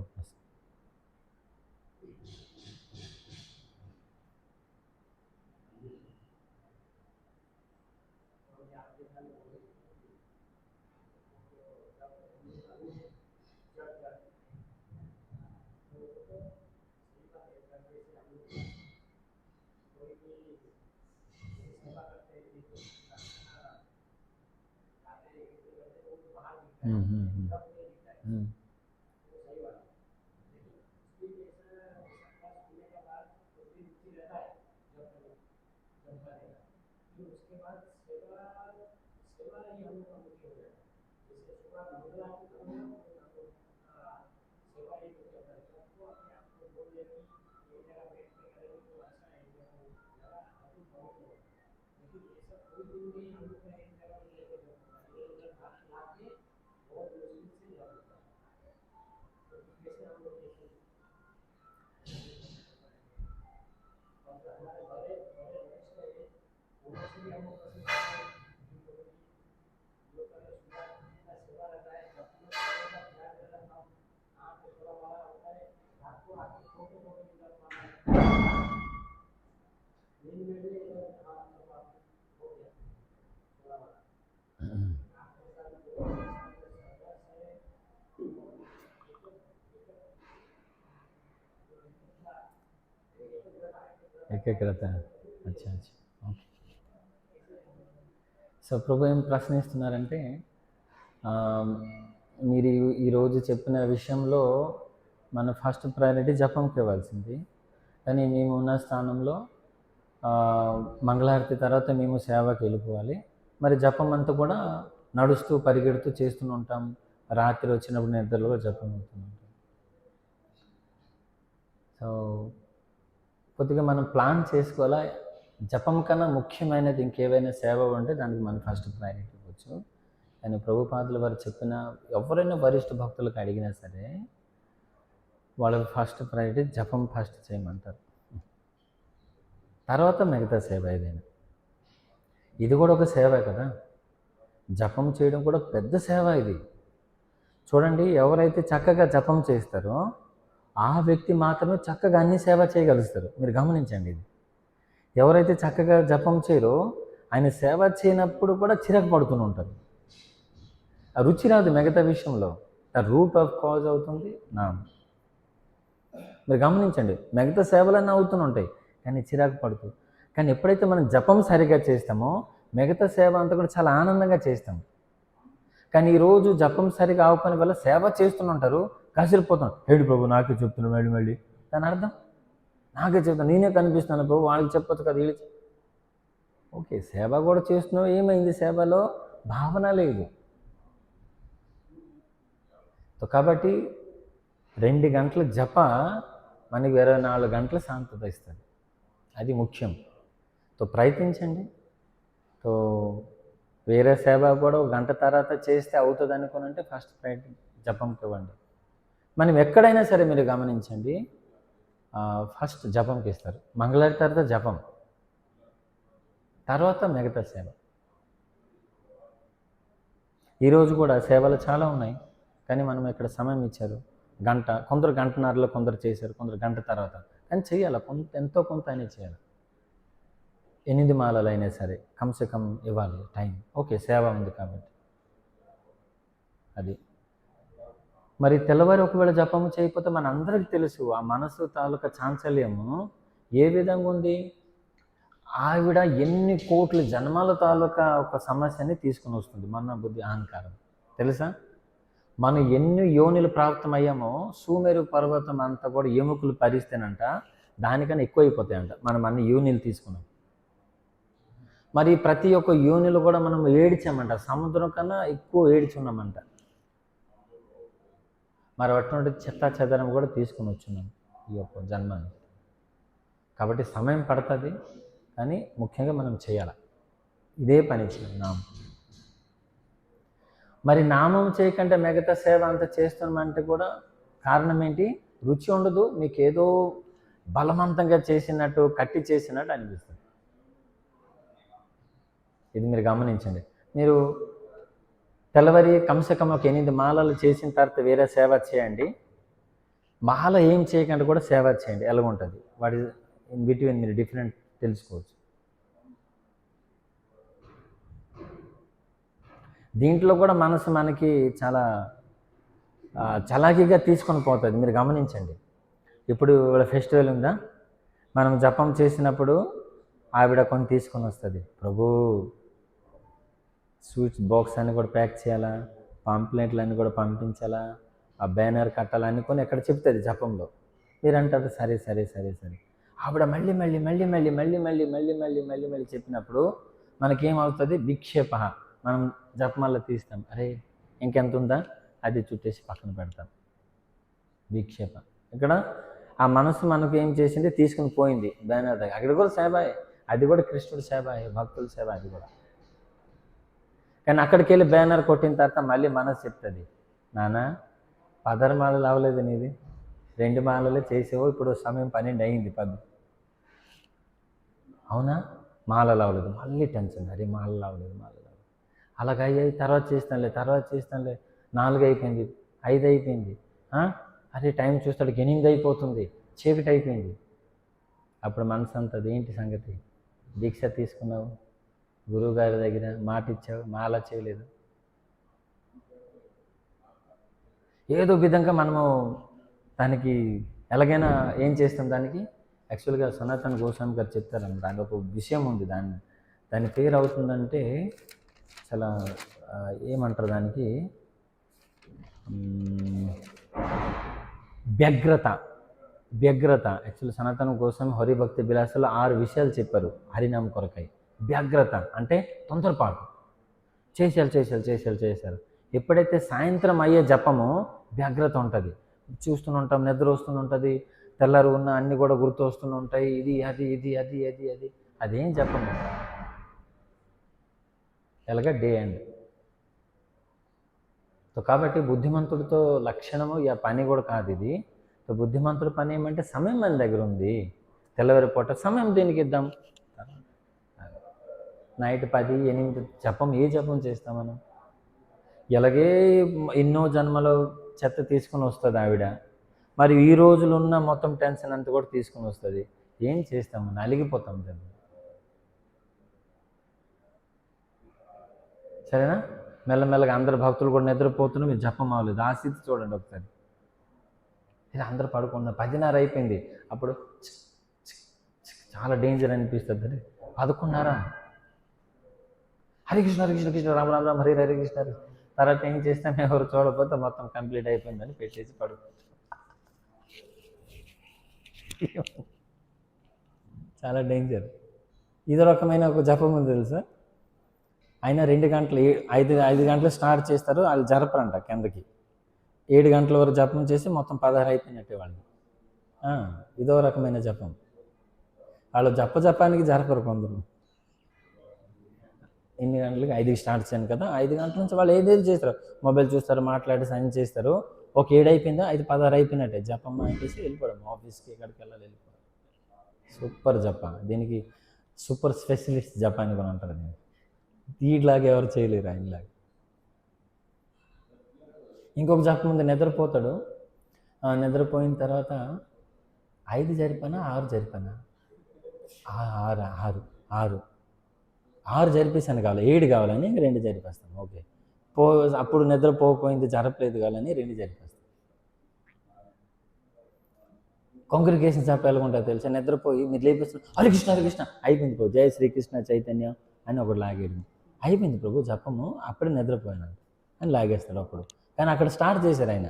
ఏకాగ్రత. అచ్చా అచ్చా, ఓకే. సో ప్రభు ఏం ప్రశ్నిస్తున్నారంటే, మీరు ఈరోజు చెప్పిన విషయంలో మన ఫస్ట్ ప్రయారిటీ జపంకి ఇవ్వాల్సింది, కానీ మేము ఉన్న స్థానంలో మంగళహారతి తర్వాత మేము సేవకి వెళ్ళిపోవాలి. మరి జపం అంతా కూడా నడుస్తూ పరిగెడుతూ చేస్తూనే ఉంటాం, రాత్రి వచ్చినప్పుడు నిద్రలో జపం అవుతూ ఉంటాం. సో కొద్దిగా మనం ప్లాన్ చేసుకోవాలా. జపం కన్నా ముఖ్యమైనది ఇంకేవైనా సేవ ఉంటే దానికి మనం ఫస్ట్ ప్రయారిటీ ఇవ్వచ్చు. కానీ ప్రభుపాదుల వారు చెప్పిన ఎవరైనా వరిష్ఠ భక్తులకు అడిగినా సరే వాళ్ళకి ఫస్ట్ ప్రయారిటీ జపం ఫస్ట్ చేయమంటారు, తర్వాత మిగతా సేవ ఏదైనా. ఇది కూడా ఒక సేవ కదా, జపం చేయడం కూడా పెద్ద సేవ ఇది. చూడండి, ఎవరైతే చక్కగా జపం చేస్తారో ఆ వ్యక్తి మాత్రమే చక్కగా అన్ని సేవ చేయగలుగుతారు. మీరు గమనించండి, ఇది ఎవరైతే చక్కగా జపం చేయరో ఆయన సేవ చేయనప్పుడు కూడా చిరాకు పడుతూనే ఉంటారు. ఆ రుచి రాదు మిగతా విషయంలో, ఆ రూట్ ఆఫ్ కాజ్ అవుతుంది నా. మీరు గమనించండి, మిగతా సేవలన్నీ అవుతూనే ఉంటాయి కానీ చిరాకు పడుతూ. కానీ ఎప్పుడైతే మనం జపం సరిగా చేస్తామో మిగతా సేవ అంతా కూడా చాలా ఆనందంగా చేస్తాం. కానీ ఈరోజు జపం సరిగా ఆవుకొని వల్ల సేవ చేస్తూనే ఉంటారు, కాసిరిపోతాం. ఏడు ప్రభు నాకే చెప్తున్నాను మళ్ళీ మళ్ళీ, దాని అర్థం నాకే చెప్తాను, నేనే కనిపిస్తున్నాను ప్రభు, వాళ్ళకి చెప్పొచ్చు కదా వీళ్ళు. ఓకే, సేవ కూడా చేస్తున్నావు, ఏమైంది సేవలో? భావన లేదు. కాబట్టి 2 గంటల జప మనకి 24 గంటల శాంతత ఇస్తుంది, అది ముఖ్యం. ప్రయత్నించండి. వేరే సేవ కూడా 1 గంట తర్వాత చేస్తే అవుతుంది అనుకోనంటే ఫస్ట్ ప్రయత్నం జపంకి ఇవ్వండి. మనం ఎక్కడైనా సరే మీరు గమనించండి, ఫస్ట్ జపంకి ఇస్తారు, మంగళవారం తర్వాత జపం, తర్వాత మిగతా సేవ. ఈరోజు కూడా సేవలు చాలా ఉన్నాయి, కానీ మనం ఇక్కడ సమయం ఇచ్చారు. గంట, కొందరు గంటన్నరలో కొందరు చేశారు, కొందరు గంట తర్వాత. కానీ చేయాలి, ఎంతో కొంత అయినా చేయాలి. 8 మాలలు అయినా సరే కమ్సే కమ్ ఇవ్వాలి టైం. ఓకే, సేవ ఉంది కాబట్టి అది. మరి తెల్లవారి ఒకవేళ జపము చేయకపోతే మన అందరికీ తెలుసు ఆ మనసు తాలూకా చాంచల్యము ఏ విధంగా ఉంది. ఆవిడ ఎన్ని కోట్ల జన్మాల తాలూకా ఒక సమస్యని తీసుకుని వస్తుంది, మన బుద్ధి అహంకారం. తెలుసా, మనం ఎన్ని యోనిలు ప్రాప్తమయ్యామో సూమేరు పర్వతం అంతా కూడా ఎముకలు పరిస్తేనంట దానికన్నా ఎక్కువైపోతాయంట మనం అన్ని యోనిలు తీసుకున్నాం. మరి ప్రతి ఒక్క యోనిలో కూడా మనం ఏడ్చామంట, సముద్రం కన్నా ఎక్కువ ఏడ్చున్నామంట. మరి అటువంటి చెత్త చెదరం కూడా తీసుకుని వచ్చున్నాం ఈ యొక్క జన్మని. కాబట్టి సమయం పడుతుంది, కానీ ముఖ్యంగా మనం చేయాలి. ఇదే పని చేయాలి నామం. మరి నామం చేయకంటే మిగతా సేవ అంతా చేస్తున్నామంటే కూడా కారణం ఏంటి? రుచి ఉండదు, మీకు ఏదో బలవంతంగా చేసినట్టు కట్టి చేసినట్టు అనిపిస్తుంది. ఇది మీరు గమనించండి. మీరు తెల్లవారి కమ్సకం ఒక 8 మాలలు చేసిన తర్వాత వేరే సేవ చేయండి, మాల ఏం చేయకుండా కూడా సేవ చేయండి, ఎలాగుంటుంది వాటి ఇన్ బిట్వీన్ మీరు డిఫరెంట్ తెలుసుకోవచ్చు. దీంట్లో కూడా మనసు మనకి చాలా చలాకీగా తీసుకొని పోతుంది. మీరు గమనించండి, ఇప్పుడు ఇవాళ ఫెస్టివల్ ఉందా, మనం జపం చేసినప్పుడు ఆవిడ కొన్ని తీసుకొని వస్తుంది. ప్రభు స్వీట్స్ బాక్స్ అన్నీ కూడా ప్యాక్ చేయాలా, పాంప్లెట్లు అన్నీ కూడా పంపించాలా, ఆ బ్యానర్ కట్టాలని కొన్ని ఎక్కడ చెప్తుంది జపంలో. మీరు అంటారు సరే సరే సరే సరే. ఆవిడ మళ్ళీ మళ్ళీ మళ్ళీ మళ్ళీ మళ్ళీ మళ్ళీ మళ్ళీ మళ్ళీ మళ్ళీ మళ్ళీ చెప్పినప్పుడు మనకేమవుతుంది? విక్షేప. మనం జపమాల తీస్తాం, అరే ఇంకెంత ఉందా, అది చుట్టేసి పక్కన పెడతాం. విక్షేప. ఇక్కడ ఆ మనసు మనకు ఏం చేసింది? తీసుకుని పోయింది బ్యానర్ దగ్గర. అక్కడ కూడా సేవాయే, అది కూడా కృష్ణుడి సేవాయే, భక్తుల సేవ అది కూడా. కానీ అక్కడికి వెళ్ళి బ్యానర్ కొట్టిన తర్వాత మళ్ళీ మనసు చెప్తుంది, నాన్న 16 మాలలు అవ్వలేదు నీది, 2 మాలలే చేసేవో, ఇప్పుడు సమయం 12 అయింది 10. అవునా, మాలలు అవ్వలేదు, మళ్ళీ టెన్షన్, అరే మాలలు అవ్వలేదు మాలలు అవ్వలేదు. అలాగ అయ్యాయి, తర్వాత చేస్తానులే 4 అయిపోయింది, 5 అయిపోయింది, అరే టైం చూస్తాడు 8 అయిపోతుంది, చీకటి అయిపోయింది. అప్పుడు మనసు అంతది, ఏంటి సంగతి, దీక్ష తీసుకున్నావు, గురువుగారి దగ్గర మాట ఇచ్చావు, మాల చేయలేదు. ఏదో విధంగా మనము దానికి ఎలాగైనా ఏం చేస్తాం దానికి. యాక్చువల్గా సనాతన గోస్వామి గారు చెప్తారన్న దాని ఒక విషయం ఉంది. దాని పేరు అవుతుందంటే చాలా ఏమంటారు దానికి, వ్యగ్రత. యాక్చువల్లీ సనాతన గోస్వామి హరిభక్తి విలాసాలు 6 విషయాలు చెప్పారు హరినామ కొరకై. వ్యగ్రత అంటే తొందరపాటు, చేసేయాలి. ఎప్పుడైతే సాయంత్రం అయ్యే జపము వ్యగ్రత ఉంటుంది, చూస్తుంటాం, నిద్ర వస్తుంటుంది, తెల్లారు ఉన్న అన్నీ కూడా గుర్తు వస్తుంటాయి, ఇది అది ఇది అది అది అది అదేం జపము, ఎలాగ డే అండ్. కాబట్టి బుద్ధిమంతుడితో లక్షణము ఈ పని కూడా కాదు ఇది. బుద్ధిమంతుడి పని ఏమంటే సమయం మన దగ్గర ఉంది, తెల్లవారి పూట సమయం దేనికి ఇద్దాం. నైట్ 10, 8 జపం, ఏ జపం చేస్తాం మనం? ఎలాగే ఎన్నో జన్మలో చెత్త తీసుకుని వస్తుంది ఆవిడ, మరి ఈ రోజులు ఉన్న మొత్తం టెన్షన్ అంతా కూడా తీసుకుని వస్తుంది. ఏం చేస్తాము, నలిగిపోతాం దాన్ని. సరేనా? మెల్లమెల్లగా అందరు భక్తులు కూడా నిద్రపోతున్నారు, మీరు జపం అవ్వలేదు, ఆ స్థితి చూడండి ఒకసారి. ఇది అందరూ పడుకున్నారు, 10:30 అయిపోయింది, అప్పుడు చాలా డేంజర్ అనిపిస్తుంది. 11:30, హరే కృష్ణ హరే కృష్ణ కృష్ణ రామ రామ రామ హరే హరే కృష్ణ. తర్వాత ఏం చేస్తాం, ఎవరు చూడకపోతే మొత్తం కంప్లీట్ అయిపోయిందని పెట్టేసి చాలా డేంజర్. ఇది రకమైన ఒక జపం ఉంది తెలుసా. అయినా 2 గంటలు 5 గంటలు స్టార్ట్ చేస్తారు, వాళ్ళు జరపరంట కిందకి. 7 గంటల వరకు జపం చేసి మొత్తం 16 అయిపోయినట్టే వాళ్ళు. ఇదో రకమైన జపం. వాళ్ళు జపానికి జరపరు కొందరు. ఎన్ని గంటలకి? 5కి స్టార్ట్ చేశాను కదా, 5 గంటల నుంచి వాళ్ళు ఏదేది చేస్తారు, మొబైల్ చూస్తారు, మాట్లాడి సైన్ చేస్తారు. ఒక 7 అయిపోయిందా, 5:16 అయిపోయినట్టే, జపం అయిపోయి వెళ్ళిపోవడం, ఆఫీస్కి ఎక్కడికి వెళ్ళిపోవడం. సూపర్ జప, దీనికి సూపర్ స్పెషలిస్ట్ జప అని కూడా అంటారు. దీనిలాగా ఎవరు చేయలేరు ఆయనలాగా. ఇంకొక జపం ముందు నిద్రపోతాడు. నిద్రపోయిన తర్వాత 5 జరిపానా 6 జరిపానా 6 6 6 6 జరిపేసాను కావాలి, 7 కావాలని 2 జరిపేస్తాను. ఓకే, అప్పుడు నిద్రపోకపోయింది, జరపలేదు కావాలని 2 జరిపేస్తాను. కాంగ్రిగేషన్ సభ ఎలాగుంటుందో తెలుసా? నిద్రపోయి మీరు లేపిస్తున్నారు, హరే కృష్ణ హరే కృష్ణ అయిపోయింది ప్రభు, జయ శ్రీకృష్ణ చైతన్య అని ఒకటి లాగేయడం, అయిపోయింది ప్రభు జపము, అప్పుడే నిద్రపోయాను అని లాగేస్తాడు అప్పుడు. కానీ అక్కడ స్టార్ట్ చేశారు ఆయన,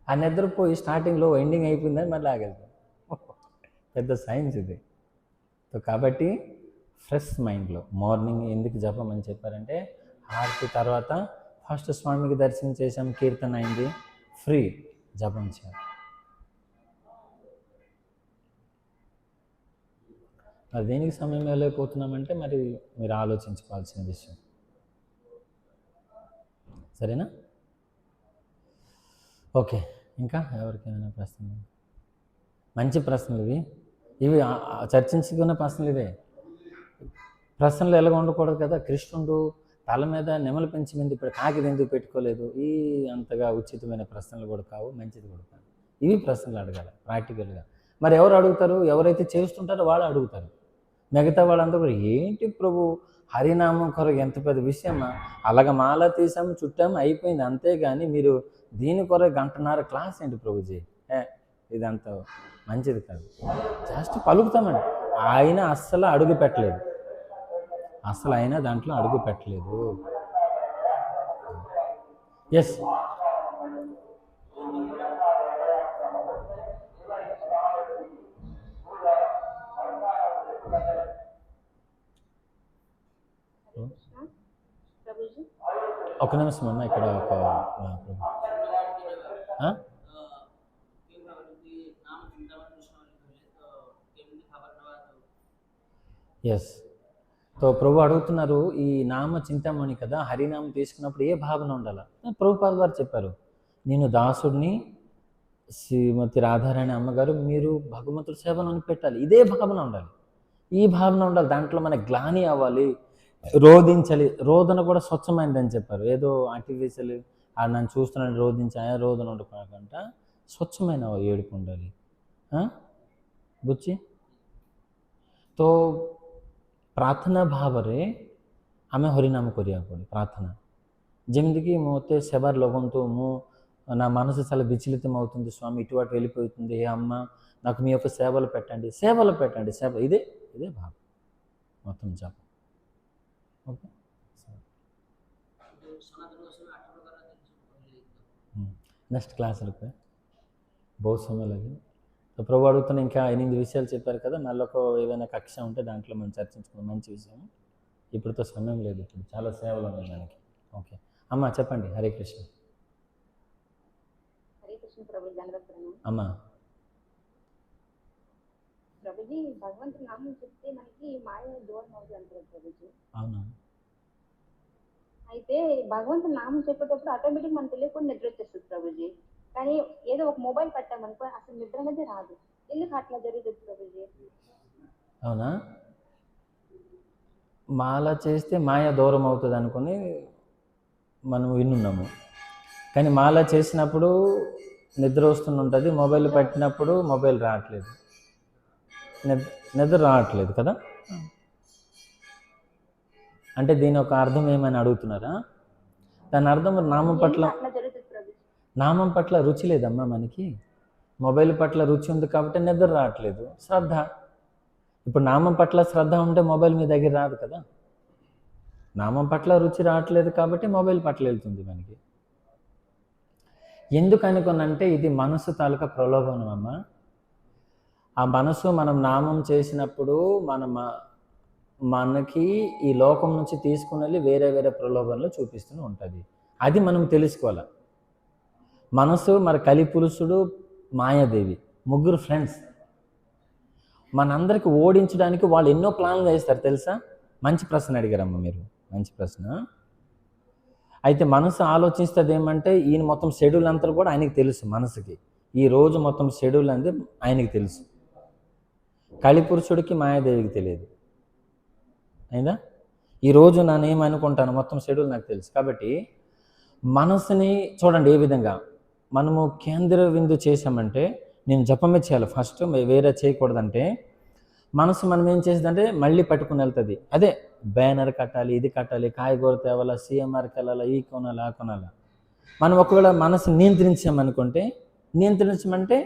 ఆ నిద్రపోయి స్టార్టింగ్లో ఎండింగ్ అయిపోయిందని మరి లాగేస్తాడు. పెద్ద సైన్స్ ఇది. సో కాబట్టి ఫ్రెష్ మైండ్లో మార్నింగ్ ఎందుకు జపం అని చెప్పారంటే, హారతి తర్వాత ఫస్ట్ స్వామికి దర్శనం చేసాం, కీర్తన అయింది, ఫ్రీ జపం చేయాలి. మరి దేనికి సమయం వెళ్ళకపోతున్నామంటే మరి మీరు ఆలోచించుకోవాల్సిన విషయం. సరేనా? ఓకే, ఇంకా ఎవరికైనా ప్రశ్నలు? మంచి ప్రశ్నలు ఇవి చర్చించుకున్న ప్రశ్నలు ఇవే. ప్రశ్నలు ఎలాగ ఉండకూడదు కదా. కృష్ణుడు తల మీద నెమలు పెంచిమింది, ఇప్పుడు కాకిది ఎందుకు పెట్టుకోలేదు, ఈ అంతగా ఉచితమైన ప్రశ్నలు కూడా కావు, మంచిది కూడా కాదు. ఇవి ప్రశ్నలు అడగాలి ప్రాక్టికల్గా. మరి ఎవరు అడుగుతారు? ఎవరైతే చేస్తుంటారో వాళ్ళు అడుగుతారు. మిగతా వాళ్ళంతా కూడా ఏంటి ప్రభు హరినామం కొరకు ఎంత పెద్ద విషయమా, అలాగ మాల తీసాము చుట్టాము అయిపోయింది, అంతేగాని మీరు దీని కొరకు 1.5 గంట క్లాస్ ఏంటి ప్రభుజీ, ఇదంతా మంచిది కాదు. జస్ట్ పలుకుతామండి. ఆయన అస్సలు అడుగు పెట్టలేదు, అసలు ఆయన దాంట్లో అడుగు పెట్టలేదు. ఎస్, ఒక నిమిషం అన్న, ఇక్కడ ఒక ఎస్. సో ప్రభు అడుగుతున్నారు, ఈ నామ చింతామణి కదా, హరినామం తీసుకున్నప్పుడు ఏ భావన ఉండాలి? ప్రభుపాద వారు చెప్పారు, నేను దాసుడిని, శ్రీమతి రాధారాణి అమ్మగారు మీరు భగవంతుడి సేవను పెట్టాలి, ఇదే భావన ఉండాలి, ఈ భావన ఉండాలి. దాంట్లో మన గ్లాని అవ్వాలి, రోధించాలి. రోదన కూడా స్వచ్ఛమైనదని చెప్పారు. ఏదో ఆర్టిఫిషియల్ నన్ను చూస్తున్నాను రోధించా, రోదన ఉండకుండా స్వచ్ఛమైన ఏడుపు ఉండాలి. ବୁଝି ତ ପ୍ରାର୍ଥନା ଭାବରେ ଆମେ ହରିନାମ କରିବାକୁ ପଡ଼େ। ପ୍ରାର୍ଥନା ଯେମିତିକି ମୋତେ ସେବାରେ ଲଗନ୍ତୁ, ମୁଁ నా మనసు చాలా విచలితం అవుతుంది స్వామి, ఇటువాటు వెళ్ళిపోతుంది, ఏ అమ్మ నాకు మీ యొక్క సేవలు పెట్టండి, సేవలు పెట్టండి, సేవ ఇదే ఇదే భావం మొత్తం జపం. ఓకే, నెక్స్ట్ క్లాస్ రూపాయి బహుత్ సమయం లగి. సో ప్రభు అడుగుతున్న ఇంకా 8 విషయాలు చెప్పారు కదా, మళ్ళీ ఒక ఏదైనా కక్ష ఉంటే దాంట్లో మనం చర్చించుకున్నాం, మంచి విషయం. ఇప్పుడుతో సమయం లేదు, ఇప్పుడు చాలా సేవలు ఉన్నాయి దానికి. ఓకే అమ్మ చెప్పండి. హరే కృష్ణ. అమ్మా ప్రభుజీ, భగవంతుని నామం చెప్తే మనకి మాయ దూరం అవుతుంది అంటారు ప్రభుజీ. అవునా? అయితే భగవంతుని నామం చెప్పేటప్పుడు ఆటోమేటిక్ మనకు తెలియకుండా నిద్ర వచ్చేస్తుంది ప్రభుజీ. కానీ ఏదో ఒక మొబైల్ పట్టామనుకో అసలు నిద్ర అనేది రాదు. ఎందుకు అట్లా జరుగుతుంది ప్రభుజీ? అవునా? మాల చేస్తే మాయ దూరం అవుతుంది అనుకుని మనం వినున్నాము, కానీ మాల చేసినప్పుడు నిద్ర వస్తుంటుంది, మొబైల్ పెట్టినప్పుడు మొబైల్ రావట్లేదు, నిద్ర రావట్లేదు కదా. అంటే దీని ఒక అర్థం ఏమని అడుగుతున్నారా? దాని అర్థం నామం పట్ల రుచి లేదమ్మా మనకి, మొబైల్ పట్ల రుచి ఉంది కాబట్టి నిద్ర రావట్లేదు. శ్రద్ధ, ఇప్పుడు నామం పట్ల శ్రద్ధ ఉంటే మొబైల్ మీ దగ్గర రాదు కదా. నామం పట్ల రుచి రావట్లేదు కాబట్టి మొబైల్ పట్ల వెళ్తుంది మనకి. ఎందుకు అనుకున్నంటే ఇది మనసు తాలూకా ప్రలోభనం అమ్మ. ఆ మనసు మనం నామం చేసినప్పుడు మనకి ఈ లోకం నుంచి తీసుకుని వెళ్ళి వేరే వేరే ప్రలోభనలు చూపిస్తూ ఉంటుంది. అది మనం తెలుసుకోవాలి. మనసు మరి కలిపురుషుడు, మాయాదేవి ముగ్గురు ఫ్రెండ్స్. మనందరికి ఓడించడానికి వాళ్ళు ఎన్నో ప్లాన్లు వేస్తారు తెలుసా. మంచి ప్రశ్న అడిగారమ్మ మీరు, మంచి ప్రశ్న. అయితే మనసు ఆలోచిస్తుంది ఏమంటే ఈయన మొత్తం షెడ్యూల్ అంతా కూడా ఆయనకి తెలుసు. మనసుకి ఈరోజు మొత్తం షెడ్యూల్ అంది ఆయనకి తెలుసు, కలిపురుషుడికి మాయాదేవికి తెలియదు. అయినా ఈరోజు నేనేమనుకుంటాను మొత్తం షెడ్యూల్ నాకు తెలుసు. కాబట్టి మనసుని చూడండి ఏ విధంగా మనము కేంద్ర విందు చేసామంటే, నేను జపమే చేయాలి ఫస్ట్, వేరే చేయకూడదంటే, మనసు మనం ఏం చేసేదంటే మళ్ళీ పట్టుకుని వెళ్తుంది. అదే బ్యానర్ కట్టాలి, ఇది కట్టాలి, కాయగూర తేవాలా, సీఎంఆర్కి వెళ్ళాలా, ఈ కొనాలా, ఆ కొనాలా. మనం ఒకవేళ మనసు నియంత్రించామనుకుంటే, నియంత్రించమంటే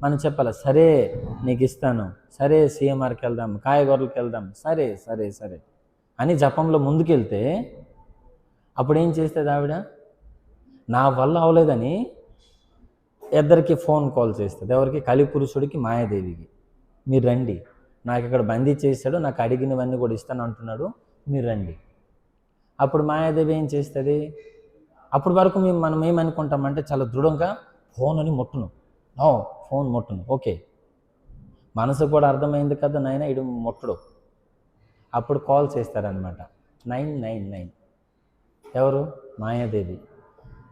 మనం చెప్పాలి, సరే నీకు ఇస్తాను, సరే సీఎంఆర్కి వెళ్దాం, కాయగూరలకు వెళ్దాం, సరే సరే సరే అని జపంలో ముందుకెళ్తే, అప్పుడు ఏం చేస్తుంది ఆవిడ, నా వల్ల అవలేదని ఇద్దరికి ఫోన్ కాల్ చేస్తుంది. ఎవరికి? కలిపురుషుడికి, మాయాదేవికి. మీరు రండి, నాకు ఇక్కడ బందీ చేశాడు, నాకు అడిగినవన్నీ కూడా ఇస్తాను అంటున్నాడు, మీరు రండి. అప్పుడు మాయాదేవి ఏం చేస్తుంది? అప్పటి వరకు మనం ఏమనుకుంటామంటే చాలా దృఢంగా ఫోన్ అని ముట్టను, నో ఫోన్ ముట్టను, ఓకే. మనసు కూడా అర్థమైంది కదా, నాయన ఇడు ముట్టడు. అప్పుడు కాల్ చేస్తారనమాట 999. ఎవరు? మాయాదేవి.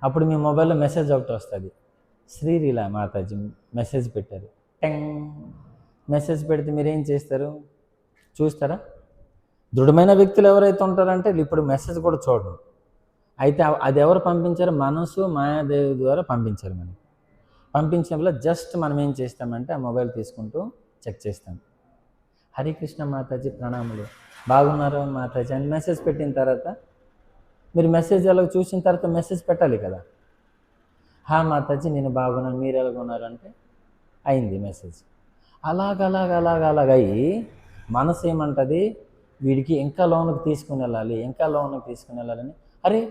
అప్పుడు మీ మొబైల్లో మెసేజ్ ఒకటి వస్తుంది, శ్రీలీల మాతాజీ మెసేజ్ పెట్టారు, టెంగ్. మెసేజ్ పెడితే మీరేం చేస్తారు? చూస్తారా? దృఢమైన వ్యక్తులు ఎవరైతే ఉంటారంటే ఇప్పుడు మెసేజ్ కూడా చూడరు. అయితే అది ఎవరు పంపించారు? మనసు మాయాదేవి ద్వారా పంపించారు. మనకి పంపించడం వల్ల జస్ట్ మనం ఏం చేస్తామంటే ఆ మొబైల్ తీసుకుంటూ చెక్ చేస్తాం. హరే కృష్ణ మాతాజీ ప్రణాములు, బాగున్నారా మాతాజీ అని మెసేజ్ పెట్టిన తర్వాత, మీరు మెసేజ్ ఎలా చూసిన తర్వాత మెసేజ్ పెట్టాలి కదా, హా మాతాజీ నేను బాగున్నాను, మీరు ఎలాగున్నారు అంటే అయింది మెసేజ్. అలాగయ్యి మనసు ఏమంటుంది, వీడికి ఇంకా లోన్కి తీసుకుని వెళ్ళాలి, ఇంకా లోన్కి తీసుకుని వెళ్ళాలని. అరే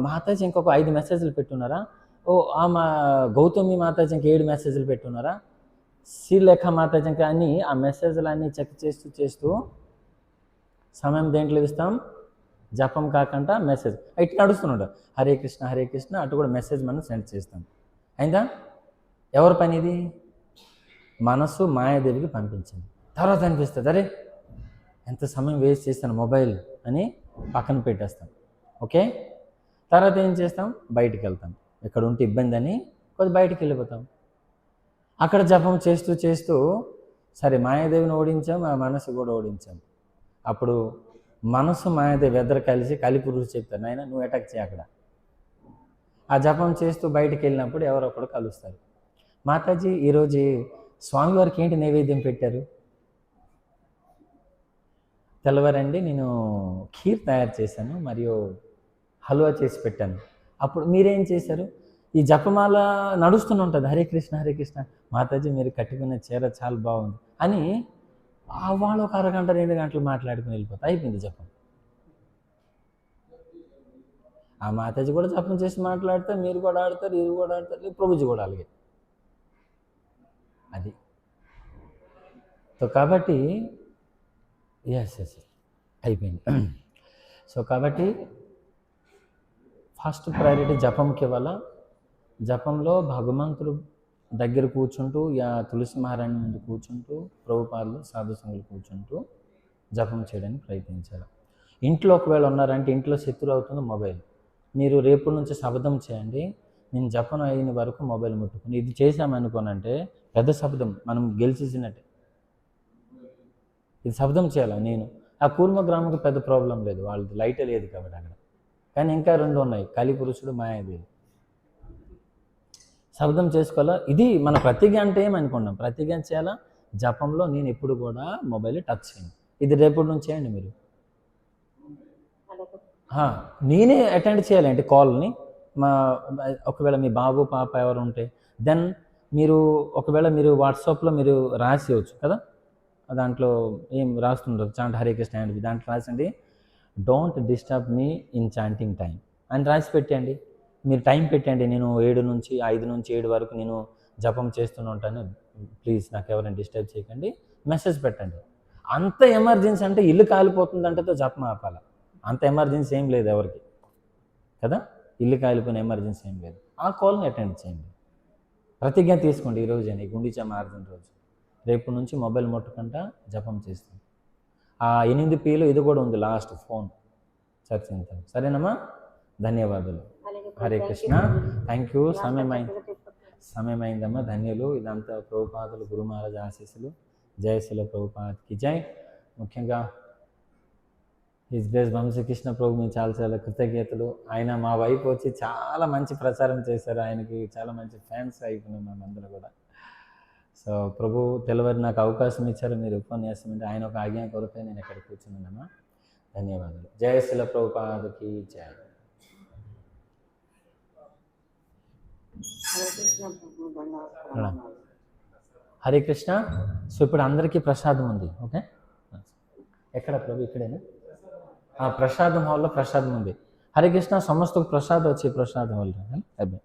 మాతాజీ ఇంకొక 5 మెసేజ్లు పెట్టున్నారా, ఓ మా గౌతమి మాతాజీ ఇంకా 7 మెసేజ్లు పెట్టున్నారా, శ్రీలేఖ మాతాజీ ఇంకా అని ఆ మెసేజ్లు అన్నీ చెక్ చేస్తూ సమయం దేంట్లో ఇస్తాం? జపం కాకుండా మెసేజ్ ఇటు నడుస్తున్నాడు, హరే కృష్ణ అటు కూడా మెసేజ్ మనం సెండ్ చేస్తాం. అయిందా? ఎవరి పని ఇది? మనసు మాయాదేవికి పంపించింది. తర్వాత అనిపిస్తుంది, అరే ఎంత సమయం వేస్ట్ చేస్తాను మొబైల్ అని పక్కన పెట్టేస్తాం. ఓకే, తర్వాత ఏం చేస్తాం? బయటికి వెళ్తాం, ఇక్కడ ఉంటే ఇబ్బంది అని కొద్ది బయటికి వెళ్ళిపోతాం. అక్కడ జపం చేస్తూ సరే మాయాదేవిని ఓడించాం, ఆ మనసు కూడా ఓడించాం. అప్పుడు మనసు మాయాదేవి ఇద్దరు కలిసి కలిపురుషుడు చెప్తారు, నాయన నువ్వు అటాక్ చేయి అక్కడ. ఆ జపం చేస్తూ బయటికి వెళ్ళినప్పుడు ఎవరో ఒకడు కలుస్తారు. మాతాజీ ఈరోజు స్వామివారికి ఏంటి నైవేద్యం పెట్టారు? తెల్లవారండి నేను ఖీర్ తయారు చేశాను మరియు హల్వా చేసి పెట్టాను. అప్పుడు మీరేం చేశారు? ఈ జపమాల నడుస్తూనే ఉంటుంది, హరే కృష్ణ మాతాజీ మీరు కట్టుకున్న చీర చాలా బాగుంది అని వాళ్ళు ఒక అరగంట 2 గంటలు మాట్లాడుకుని వెళ్ళిపోతారు, అయిపోయింది జపం. ఆ మాతాజీ కూడా జపం చేసి మాట్లాడతారు, మీరు కూడా ఆడతారు, ఇది కూడా ఆడతారు, ప్రభుజీ కూడా అలాగే. అది సో కాబట్టి ఎస్ అయిపోయింది. సో కాబట్టి ఫస్ట్ ప్రయారిటీ జపంకి ఇవ్వాల. జపంలో భగవంతుడు దగ్గర కూర్చుంటూ, తులసి మహారాణి ముందు కూర్చుంటూ, ప్రభుపాదులు సాధు సంఘులు కూర్చుంటూ జపం చేయడానికి ప్రయత్నించాలి. ఇంట్లో ఒకవేళ ఉన్నారంటే ఇంట్లో శత్రువు అవుతుంది మొబైల్. మీరు రేపు నుంచి శబ్దం చేయండి, నేను జపం అయిన వరకు మొబైల్ ముట్టుకుని ఇది చేశామనుకోనంటే పెద్ద శబ్దం, మనం గెలిచేసినట్టే. ఇది శబ్దం చేయాలి. నేను ఆ కూర్మ గ్రామంకి పెద్ద ప్రాబ్లం లేదు, వాళ్ళది లైటే లేదు కాబట్టి అక్కడ. కానీ ఇంకా 2 ఉన్నాయి, కలిపురుషుడు, మాయాదేవి. శబ్దం చేసుకోవాలా. ఇది మన ప్రతిజ్ఞ అంటే ఏమనుకున్నాం, ప్రతిజ్ఞ చేయాలా. జపంలో నేను ఎప్పుడు కూడా మొబైల్ టచ్ చేయను. ఇది రేపటి నుంచి చేయండి మీరు. నేనే అటెండ్ చేయాలంటే కాల్ని. ఒకవేళ మీ బాబు పాప ఎవరు ఉంటే దెన్ మీరు ఒకవేళ మీరు వాట్సాప్లో మీరు రాసేయచ్చు కదా, దాంట్లో ఏం రాస్తుంటారు, చాంట్ హరే కృష్ణ అండి, దాంట్లో రాసండి don't disturb me in chanting time అని రాసి పెట్టండి. మీరు టైం పెట్టండి, నేను 5 నుంచి 7 వరకు నేను జపం చేస్తూనే ఉంటాను, ప్లీజ్ నాకు ఎవరైనా డిస్టర్బ్ చేయకండి, మెసేజ్ పెట్టండి. అంత ఎమర్జెన్సీ అంటే ఇల్లు కాలిపోతుందంటే జపం ఆపాలి. అంత ఎమర్జెన్సీ ఏం లేదు ఎవరికి కదా, ఇల్లు కాలిపోయిన ఎమర్జెన్సీ ఏం లేదు. ఆ కాల్ని అటెండ్ చేయండి. ప్రతిజ్ఞ తీసుకోండి ఈరోజు అని, గుండీచా మార్గం రోజు రేపు నుంచి మొబైల్ ముట్టకుండా జపం చేస్తాం. ఆ 8 Pలో ఇది కూడా ఉంది, లాస్ట్ ఫోన్ చర్చించాం. సరేనమ్మా, ధన్యవాదాలు. Hare Krishna, thank you. సమయమైందమ్మా, ధన్యులు. ఇదంతా ప్రభుపాదులు గురు మహారాజ్ ఆశీస్సులు. జయశీల ప్రభుపాద్కి జై. ముఖ్యంగా హిజ్ గ్రేస్ వంశీకృష్ణ ప్రభు మేము చాలా చాలా కృతజ్ఞతలు. ఆయన మా వైపు వచ్చి చాలా మంచి ప్రచారం చేశారు. ఆయనకి చాలా మంచి ఫ్యాన్స్ అయిపోయినాం మేమందరూ కూడా. సో ప్రభు తెలవరి నాకు అవకాశం ఇచ్చారు, మీరు ఉపన్యాసం అంటే ఆయన ఒక ఆజ్ఞా కొరకే నేను ఇక్కడ కూర్చున్నానమ్మా. ధన్యవాదాలు. జయ శిల ప్రభుపాదకి జయ. హరే కృష్ణ. సో ఇప్పుడు అందరికీ ప్రసాదం ఉంది. ఓకే, ఎక్కడ ప్రభు? ఇక్కడేనా? ప్రసాదం హాల్లో ప్రసాదం ఉంది. హరే కృష్ణ. ସମସ୍ତଙ୍କୁ ପ୍ରସାଦ ଅଛି, ପ୍ରସାଦ ହଲ୍ରେ।